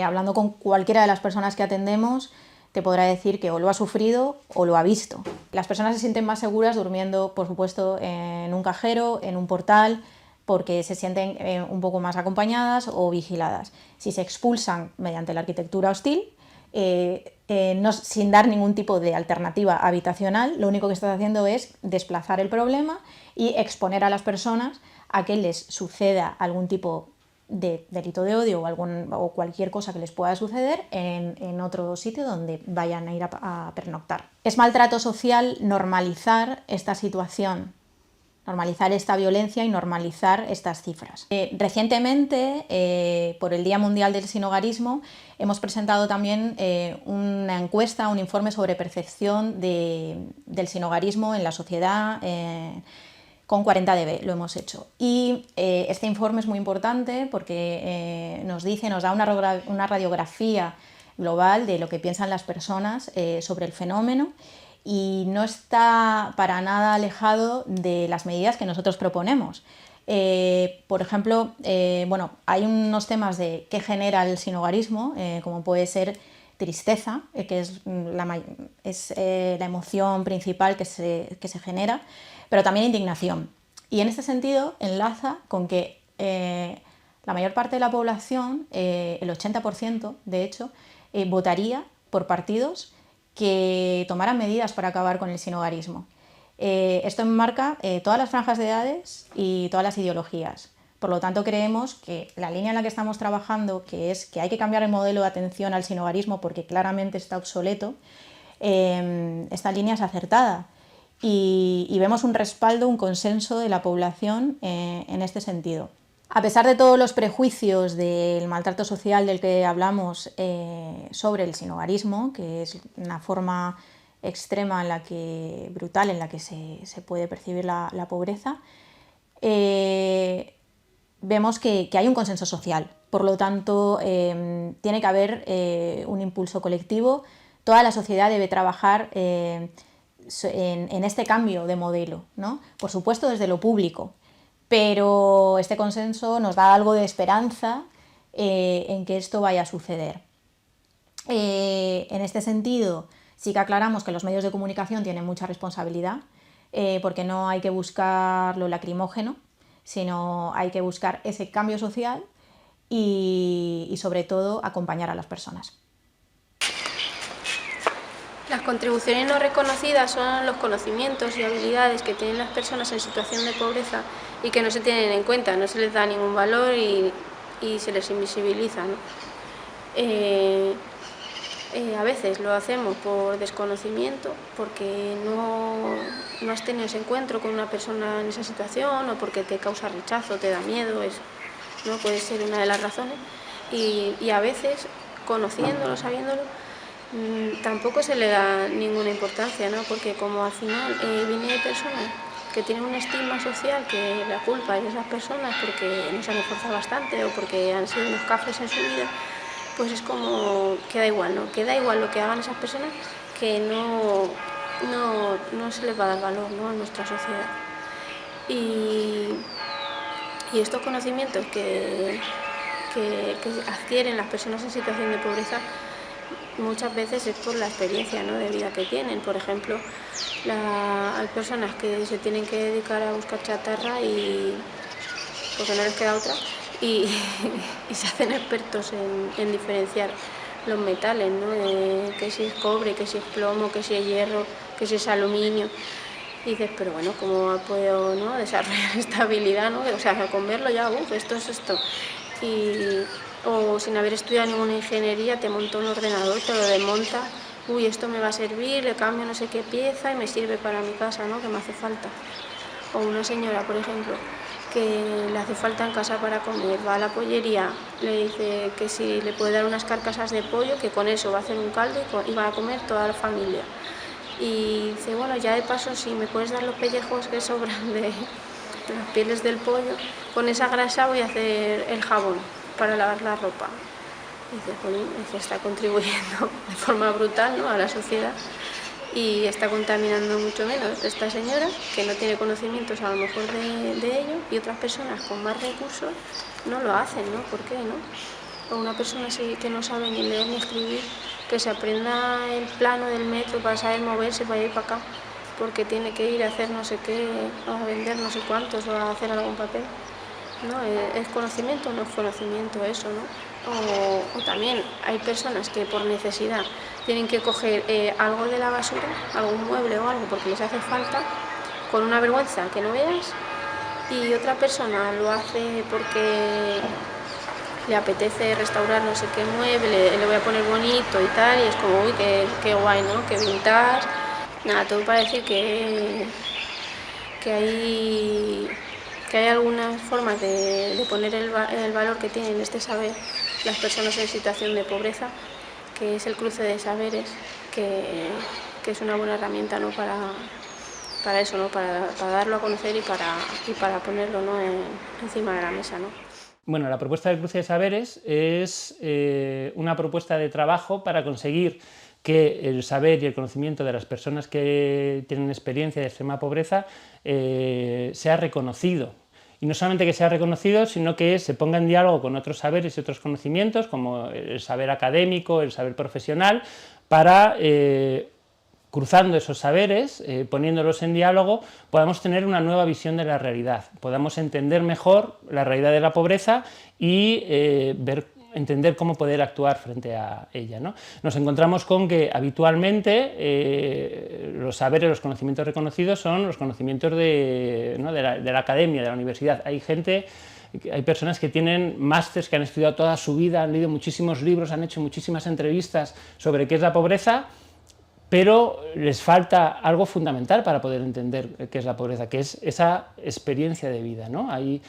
Speaker 9: Hablando con cualquiera de las personas que atendemos, te podrá decir que o lo ha sufrido o lo ha visto. Las personas se sienten más seguras durmiendo, por supuesto, en un cajero, en un portal, porque se sienten un poco más acompañadas o vigiladas. Si se expulsan mediante la arquitectura hostil, sin dar ningún tipo de alternativa habitacional, lo único que estás haciendo es desplazar el problema y exponer a las personas a que les suceda algún tipo de delito de odio o cualquier cosa que les pueda suceder en otro sitio donde vayan a ir a pernoctar. Es maltrato social normalizar esta situación, normalizar esta violencia y normalizar estas cifras. Recientemente, por el Día Mundial del Sinhogarismo, hemos presentado también una encuesta, un informe sobre percepción del sinhogarismo en la sociedad, con 40dB lo hemos hecho. Y este informe es muy importante porque nos da una radiografía global de lo que piensan las personas sobre el fenómeno, y no está para nada alejado de las medidas que nosotros proponemos. Por ejemplo, hay unos temas de qué genera el sinhogarismo, como puede ser tristeza, que es la emoción principal que se genera, pero también indignación. Y en este sentido enlaza con que la mayor parte de la población, el 80% de hecho, votaría por partidos que tomaran medidas para acabar con el sinhogarismo. Esto enmarca todas las franjas de edades y todas las ideologías. Por lo tanto, creemos que la línea en la que estamos trabajando, que es que hay que cambiar el modelo de atención al sinhogarismo porque claramente está obsoleto, esta línea es acertada. Y vemos un respaldo, un consenso de la población en este sentido. A pesar de todos los prejuicios del maltrato social del que hablamos sobre el sinhogarismo, que es una forma extrema, brutal, en la que se puede percibir la pobreza, vemos que hay un consenso social. Por lo tanto, tiene que haber un impulso colectivo. Toda la sociedad debe trabajar en este cambio de modelo, ¿no? Por supuesto desde lo público, pero este consenso nos da algo de esperanza en que esto vaya a suceder. En este sentido, sí que aclaramos que los medios de comunicación tienen mucha responsabilidad, porque no hay que buscar lo lacrimógeno, sino hay que buscar ese cambio social y sobre todo acompañar a las personas.
Speaker 12: Las contribuciones no reconocidas son los conocimientos y habilidades que tienen las personas en situación de pobreza y que no se tienen en cuenta, no se les da ningún valor y se les invisibiliza, ¿no? A veces lo hacemos por desconocimiento, porque no has tenido ese encuentro con una persona en esa situación, o porque te causa rechazo, te da miedo, eso, ¿no? Puede ser una de las razones. Y a veces, conociéndolo, sabiéndolo, tampoco se le da ninguna importancia, ¿no? Porque como al final viene de personas que tienen un estigma social que la culpa es de esas personas porque no se han esforzado bastante o porque han sido unos cafres en su vida, pues es como que da igual, ¿no? Que da igual lo que hagan esas personas, que no se les va a dar valor, ¿no?, en nuestra sociedad. Y estos conocimientos que adquieren las personas en situación de pobreza muchas veces es por la experiencia, ¿no?, de vida que tienen. Por ejemplo, hay personas que se tienen que dedicar a buscar chatarra y porque no les queda otra y se hacen expertos en diferenciar los metales, ¿no?, que si es cobre, que si es plomo, que si es hierro, que si es aluminio. Y dices, pero bueno, ¿cómo puedo, ¿no?, desarrollar esta habilidad, ¿no? O sea, con verlo ya, esto es esto. O sin haber estudiado ninguna ingeniería, te monta un ordenador, te lo desmonta, esto me va a servir, le cambio no sé qué pieza y me sirve para mi casa, ¿no?, que me hace falta. O una señora, por ejemplo, que le hace falta en casa para comer, va a la pollería, le dice que si le puede dar unas carcasas de pollo, que con eso va a hacer un caldo y va a comer toda la familia. Y dice, bueno, ya de paso, si me puedes dar los pellejos que sobran de las pieles del pollo, con esa grasa voy a hacer el jabón para lavar la ropa. Y dice, jolín, está contribuyendo de forma brutal, ¿no?, a la sociedad y está contaminando mucho menos esta señora, que no tiene conocimientos a lo mejor de ello, y otras personas con más recursos no lo hacen, ¿no? ¿Por qué, no? O una persona así que no sabe ni leer ni escribir, que se aprenda el plano del metro para saber moverse, para ir para acá, porque tiene que ir a hacer no sé qué, a vender no sé cuántos o a hacer algún papel. ¿No? ¿Es conocimiento o no es conocimiento eso, no? O también hay personas que por necesidad tienen que coger algo de la basura, algún mueble o algo porque les hace falta, con una vergüenza que no veas, y otra persona lo hace porque le apetece restaurar no sé qué mueble, le voy a poner bonito y tal, y es como, uy, qué guay, ¿no?, qué vintage. Nada, todo para decir que hay algunas formas de poner el valor que tienen este saber las personas en situación de pobreza, que es el cruce de saberes, que es una buena herramienta, ¿no?, para eso, ¿no?, para darlo a conocer y para ponerlo, ¿no?, encima de la mesa, ¿no?
Speaker 13: Bueno, la propuesta del cruce de saberes es una propuesta de trabajo para conseguir que el saber y el conocimiento de las personas que tienen experiencia de extrema pobreza sea reconocido. Y no solamente que sea reconocido, sino que se ponga en diálogo con otros saberes y otros conocimientos, como el saber académico, el saber profesional, para, cruzando esos saberes, poniéndolos en diálogo, podamos tener una nueva visión de la realidad, podamos entender mejor la realidad de la pobreza y entender cómo poder actuar frente a ella, ¿no? Nos encontramos con que habitualmente los saberes, los conocimientos reconocidos son los conocimientos de la academia, de la universidad. Hay personas que tienen másters, que han estudiado toda su vida, han leído muchísimos libros, han hecho muchísimas entrevistas sobre qué es la pobreza, pero les falta algo fundamental para poder entender qué es la pobreza, que es esa experiencia de vida, ¿no? Hay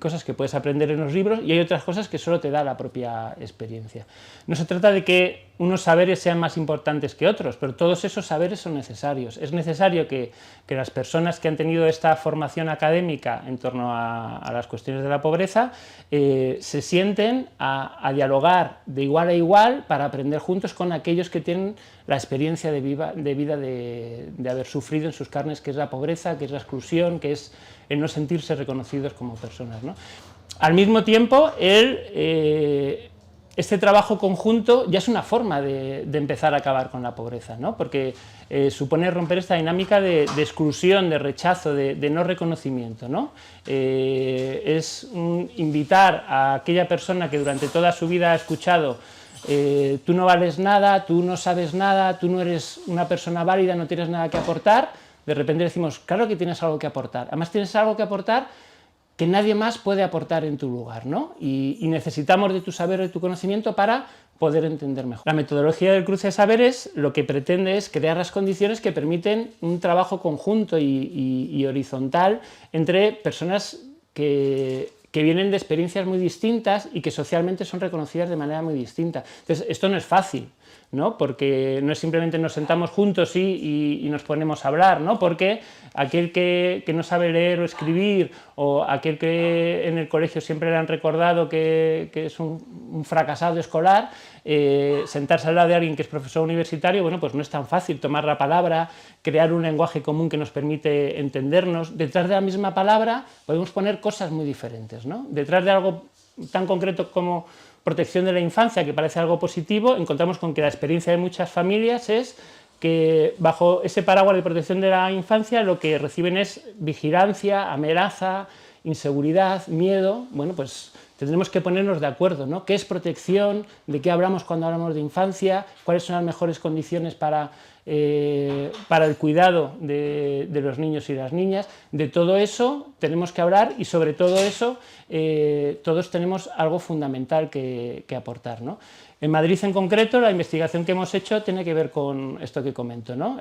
Speaker 13: cosas que puedes aprender en los libros y hay otras cosas que solo te da la propia experiencia. No se trata de que unos saberes sean más importantes que otros, pero todos esos saberes son necesarios. Es necesario que las personas que han tenido esta formación académica en torno a las cuestiones de la pobreza se sienten a dialogar de igual a igual para aprender juntos con aquellos que tienen la experiencia de vida de haber sufrido en sus carnes, que es la pobreza, que es la exclusión, que es el no sentirse reconocidos como personas, ¿no? Al mismo tiempo, este trabajo conjunto ya es una forma de empezar a acabar con la pobreza, ¿no? Porque supone romper esta dinámica de exclusión, de rechazo, de no reconocimiento, ¿no? Es invitar a aquella persona que durante toda su vida ha escuchado tú no vales nada, tú no sabes nada, tú no eres una persona válida, no tienes nada que aportar. De repente decimos, claro que tienes algo que aportar. Además tienes algo que aportar que nadie más puede aportar en tu lugar, ¿no? Y necesitamos de tu saber, de tu conocimiento para poder entender mejor. La metodología del cruce de saberes lo que pretende es crear las condiciones que permiten un trabajo conjunto y horizontal entre personas que vienen de experiencias muy distintas y que socialmente son reconocidas de manera muy distinta. Entonces, esto no es fácil. ¿no? Porque no es simplemente nos sentamos juntos y nos ponemos a hablar, ¿no? Porque aquel que no sabe leer o escribir, o aquel que en el colegio siempre le han recordado que es un fracasado escolar, sentarse al lado de alguien que es profesor universitario, bueno, pues no es tan fácil tomar la palabra, crear un lenguaje común que nos permite entendernos. Detrás de la misma palabra podemos poner cosas muy diferentes, ¿no? Detrás de algo tan concreto como protección de la infancia, que parece algo positivo, encontramos con que la experiencia de muchas familias es que bajo ese paraguas de protección de la infancia lo que reciben es vigilancia, amenaza, inseguridad, miedo. Bueno, pues tendremos que ponernos de acuerdo, ¿no? ¿Qué es protección? ¿De qué hablamos cuando hablamos de infancia? ¿Cuáles son las mejores condiciones para el cuidado de los niños y las niñas? De todo eso tenemos que hablar y sobre todo eso todos tenemos algo fundamental que aportar, ¿no? En Madrid en concreto la investigación que hemos hecho tiene que ver con esto que comento, ¿no?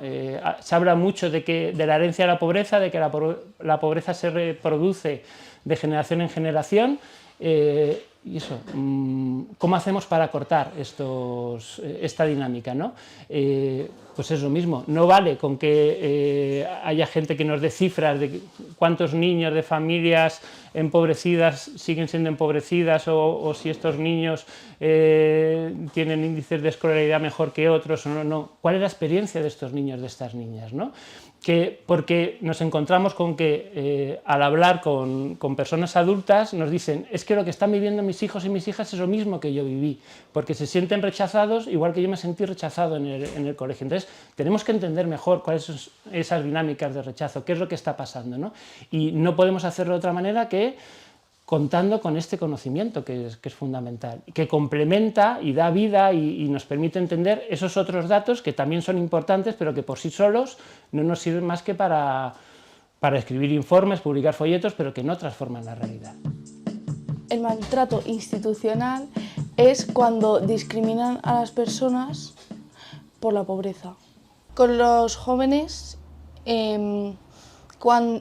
Speaker 13: Se habla mucho de la herencia de la pobreza, de que la pobreza se reproduce de generación en generación. Y eso, ¿cómo hacemos para cortar esta dinámica, ¿no? Pues es lo mismo, no vale con que haya gente que nos dé cifras de cuántos niños de familias empobrecidas siguen siendo empobrecidas o si estos niños tienen índices de escolaridad mejor que otros o no. ¿Cuál es la experiencia de estos niños, de estas niñas, ¿no? Porque nos encontramos con que al hablar con personas adultas nos dicen es que lo que están viviendo mis hijos y mis hijas es lo mismo que yo viví, porque se sienten rechazados igual que yo me sentí rechazado en el colegio. Entonces tenemos que entender mejor cuáles son esas dinámicas de rechazo, qué es lo que está pasando, ¿no? Y no podemos hacerlo de otra manera que contando con este conocimiento que es fundamental, que complementa y da vida y nos permite entender esos otros datos que también son importantes, pero que por sí solos no nos sirven más que para escribir informes, publicar folletos, pero que no transforman la realidad.
Speaker 14: El maltrato institucional es cuando discriminan a las personas por la pobreza. Con los jóvenes,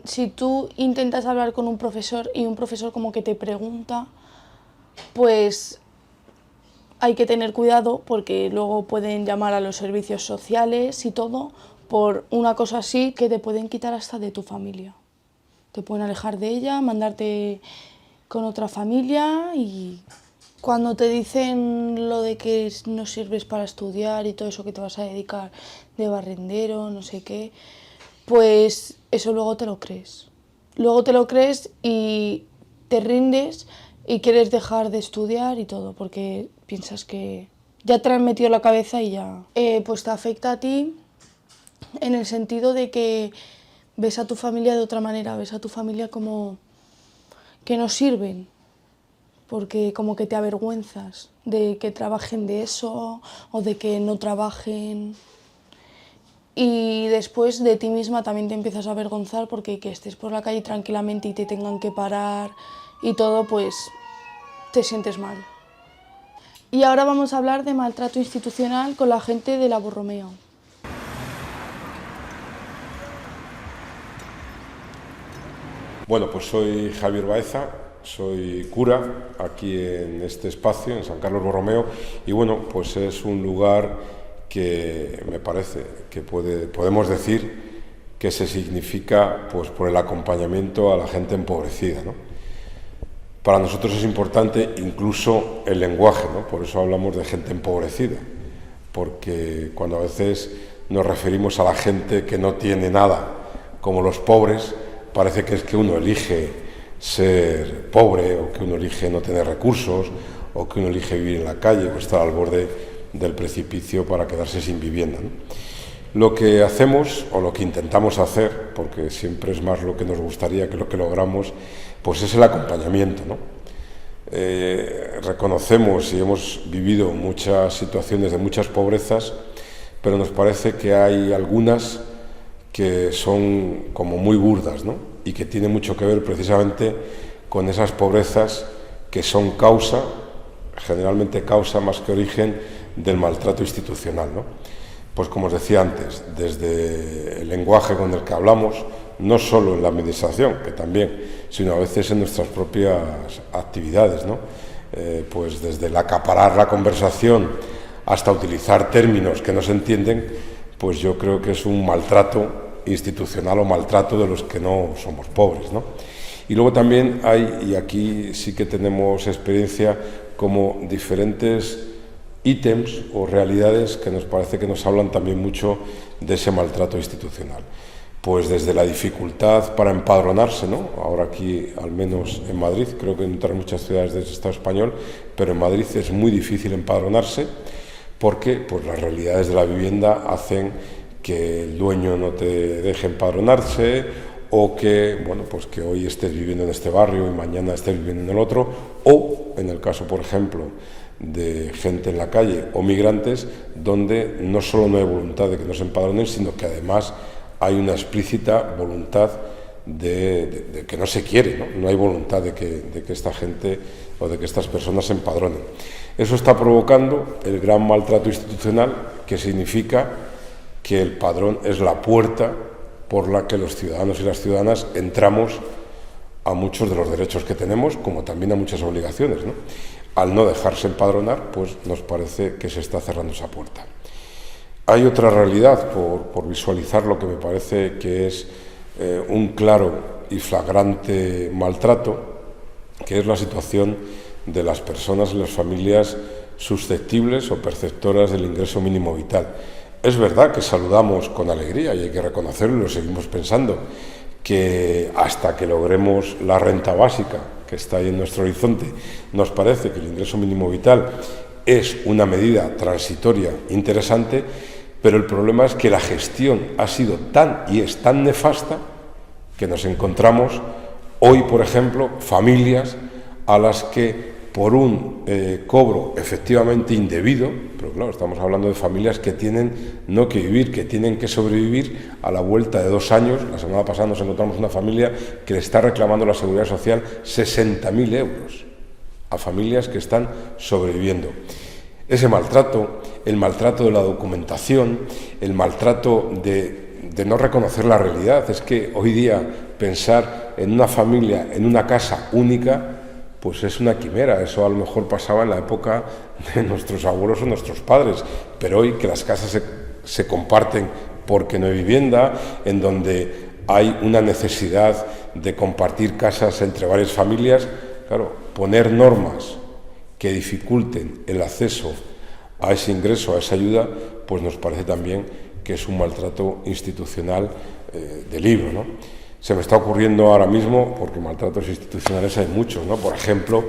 Speaker 14: si tú intentas hablar con un profesor y un profesor como que te pregunta, pues hay que tener cuidado porque luego pueden llamar a los servicios sociales y todo por una cosa así que te pueden quitar hasta de tu familia. Te pueden alejar de ella, mandarte con otra familia y cuando te dicen lo de que no sirves para estudiar y todo eso que te vas a dedicar de barrendero, no sé qué, pues eso luego te lo crees. Luego te lo crees y te rindes y quieres dejar de estudiar y todo, porque piensas que ya te han metido en la cabeza y ya. Pues te afecta a ti en el sentido de que ves a tu familia de otra manera, ves a tu familia como que no sirven, porque como que te avergüenzas de que trabajen de eso o de que no trabajen. Y después de ti misma también te empiezas a avergonzar porque que estés por la calle tranquilamente y te tengan que parar y todo, pues te sientes mal. Y ahora vamos a hablar de maltrato institucional con la gente de la Borromeo.
Speaker 15: Bueno, pues soy Javier Baeza, soy cura aquí en este espacio, en San Carlos Borromeo, y bueno, pues es un lugar que me parece que podemos decir que se significa pues, por el acompañamiento a la gente empobrecida, ¿no? Para nosotros es importante incluso el lenguaje, ¿no? Por eso hablamos de gente empobrecida, porque cuando a veces nos referimos a la gente que no tiene nada, como los pobres, parece que es que uno elige ser pobre o que uno elige no tener recursos o que uno elige vivir en la calle o estar al borde del precipicio para quedarse sin vivienda, ¿no? Lo que hacemos o lo que intentamos hacer, porque siempre es más lo que nos gustaría que lo que logramos, pues es el acompañamiento, ¿no? Reconocemos y hemos vivido muchas situaciones de muchas pobrezas, pero nos parece que hay algunas que son como muy burdas, ¿no? Y que tienen mucho que ver precisamente con esas pobrezas que son causa, generalmente causa más que origen, del maltrato institucional, ¿no? Pues como os decía antes, desde el lenguaje con el que hablamos, no solo en la administración, que también, sino a veces en nuestras propias actividades, ¿no? Pues desde el acaparar la conversación hasta utilizar términos que no se entienden, pues yo creo que es un maltrato institucional o maltrato de los que no somos pobres, ¿no? Y luego también hay, y aquí sí que tenemos experiencia, como diferentes ítems o realidades que nos parece que nos hablan también mucho de ese maltrato institucional. Pues desde la dificultad para empadronarse, ¿no? Ahora aquí, al menos en Madrid, creo que en otras muchas ciudades del Estado español, pero en Madrid es muy difícil empadronarse porque pues, las realidades de la vivienda hacen que el dueño no te deje empadronarse, o que, bueno, pues que hoy estés viviendo en este barrio y mañana estés viviendo en el otro, o en el caso, por ejemplo, de gente en la calle o migrantes, donde no solo no hay voluntad de que nos empadronen, sino que además hay una explícita voluntad de que no se quiere, ¿no? No hay voluntad de que esta gente o de que estas personas se empadronen. Eso está provocando el gran maltrato institucional, que significa que el padrón es la puerta por la que los ciudadanos y las ciudadanas entramos a muchos de los derechos que tenemos, como también a muchas obligaciones, ¿no? Al no dejarse empadronar, pues nos parece que se está cerrando esa puerta. Hay otra realidad, por visualizar lo que me parece que es un claro y flagrante maltrato, que es la situación de las personas y las familias susceptibles o perceptoras del ingreso mínimo vital. Es verdad que saludamos con alegría, y hay que reconocerlo, y lo seguimos pensando, que hasta que logremos la renta básica, que está ahí en nuestro horizonte, nos parece que el ingreso mínimo vital es una medida transitoria interesante, pero el problema es que la gestión ha sido tan y es tan nefasta que nos encontramos hoy, por ejemplo, familias a las que por un cobro efectivamente indebido, pero claro, estamos hablando de familias que tienen no que vivir, que tienen que sobrevivir, a la vuelta de 2 años. La semana pasada nos encontramos una familia que le está reclamando a la Seguridad Social 60.000 euros a familias que están sobreviviendo. Ese maltrato, el maltrato de la documentación, el maltrato de no reconocer la realidad. Es que hoy día pensar en una familia, en una casa única, pues es una quimera. Eso a lo mejor pasaba en la época de nuestros abuelos o nuestros padres, pero hoy que las casas se comparten porque no hay vivienda, en donde hay una necesidad de compartir casas entre varias familias, claro, poner normas que dificulten el acceso a ese ingreso, a esa ayuda, pues nos parece también que es un maltrato institucional de libro, ¿no? Se me está ocurriendo ahora mismo, porque maltratos institucionales hay muchos, ¿no? Por ejemplo,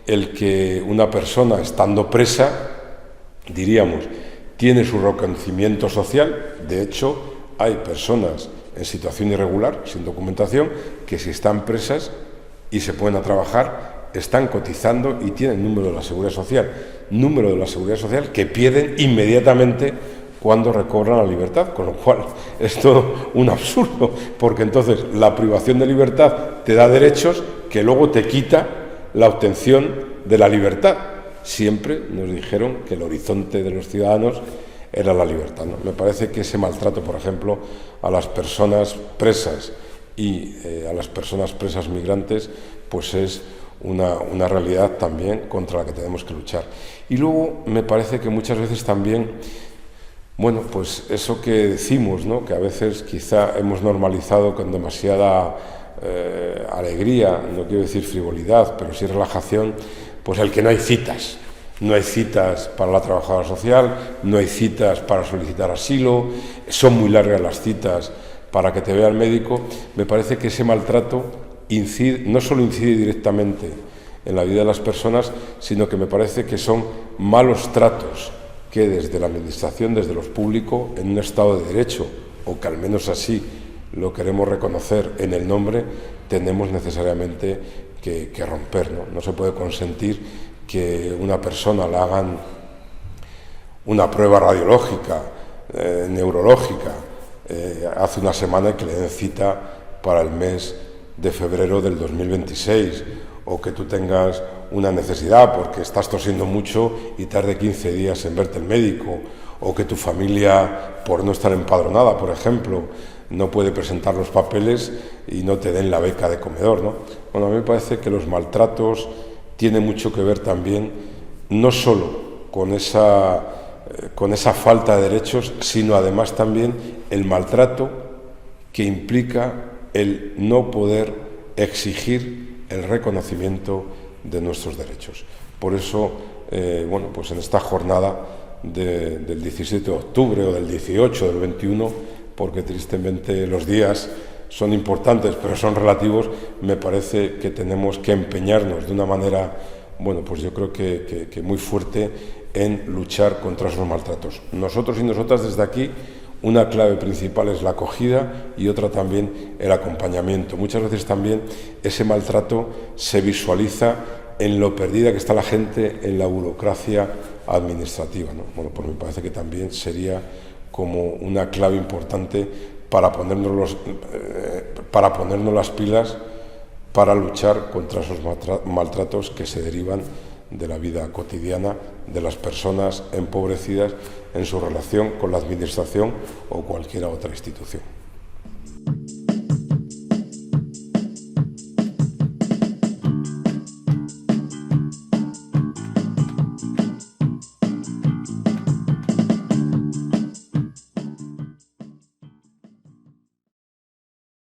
Speaker 15: el que una persona, estando presa, diríamos, tiene su reconocimiento social. De hecho, hay personas en situación irregular, sin documentación, que si están presas y se ponen a trabajar, están cotizando y tienen número de la Seguridad Social, que pierden inmediatamente cuando recobran la libertad, con lo cual es todo un absurdo, porque entonces la privación de libertad te da derechos que luego te quita la obtención de la libertad. Siempre nos dijeron que el horizonte de los ciudadanos era la libertad, ¿no? Me parece que ese maltrato, por ejemplo, a las personas presas y a las personas presas migrantes, pues es una realidad también contra la que tenemos que luchar. Y luego me parece que muchas veces también, bueno, pues eso que decimos, ¿no? Que a veces quizá hemos normalizado con demasiada alegría, no quiero decir frivolidad, pero sí relajación, pues el que no hay citas. No hay citas para la trabajadora social, no hay citas para solicitar asilo, son muy largas las citas para que te vea el médico. Me parece que ese maltrato no solo incide directamente en la vida de las personas, sino que me parece que son malos tratos que desde la Administración, desde los públicos, en un Estado de Derecho, o que al menos así lo queremos reconocer en el nombre, tenemos necesariamente que romper, ¿no? No se puede consentir que una persona le hagan una prueba radiológica, neurológica, hace una semana y que le den cita para el mes de febrero del 2026, o que tú tengas una necesidad porque estás tosiendo mucho y tarde 15 días en verte el médico, o que tu familia, por no estar empadronada, por ejemplo, no puede presentar los papeles y no te den la beca de comedor, ¿no? Bueno, a mí me parece que los maltratos tienen mucho que ver también, no solo con esa con esa falta de derechos, sino además también el maltrato que implica el no poder exigir el reconocimiento de nuestros derechos. Por eso, bueno, pues en esta jornada del 17 de octubre o del 18, del 21, porque tristemente los días son importantes pero son relativos, me parece que tenemos que empeñarnos de una manera, bueno, pues yo creo que muy fuerte en luchar contra esos maltratos. Nosotros y nosotras desde aquí, una clave principal es la acogida y otra también el acompañamiento. Muchas veces también ese maltrato se visualiza en lo perdida que está la gente en la burocracia administrativa, ¿no? Bueno, pues me parece que también sería como una clave importante para ponernos las pilas para luchar contra esos maltratos que se derivan de la vida cotidiana de las personas empobrecidas en su relación con la administración o cualquier otra institución.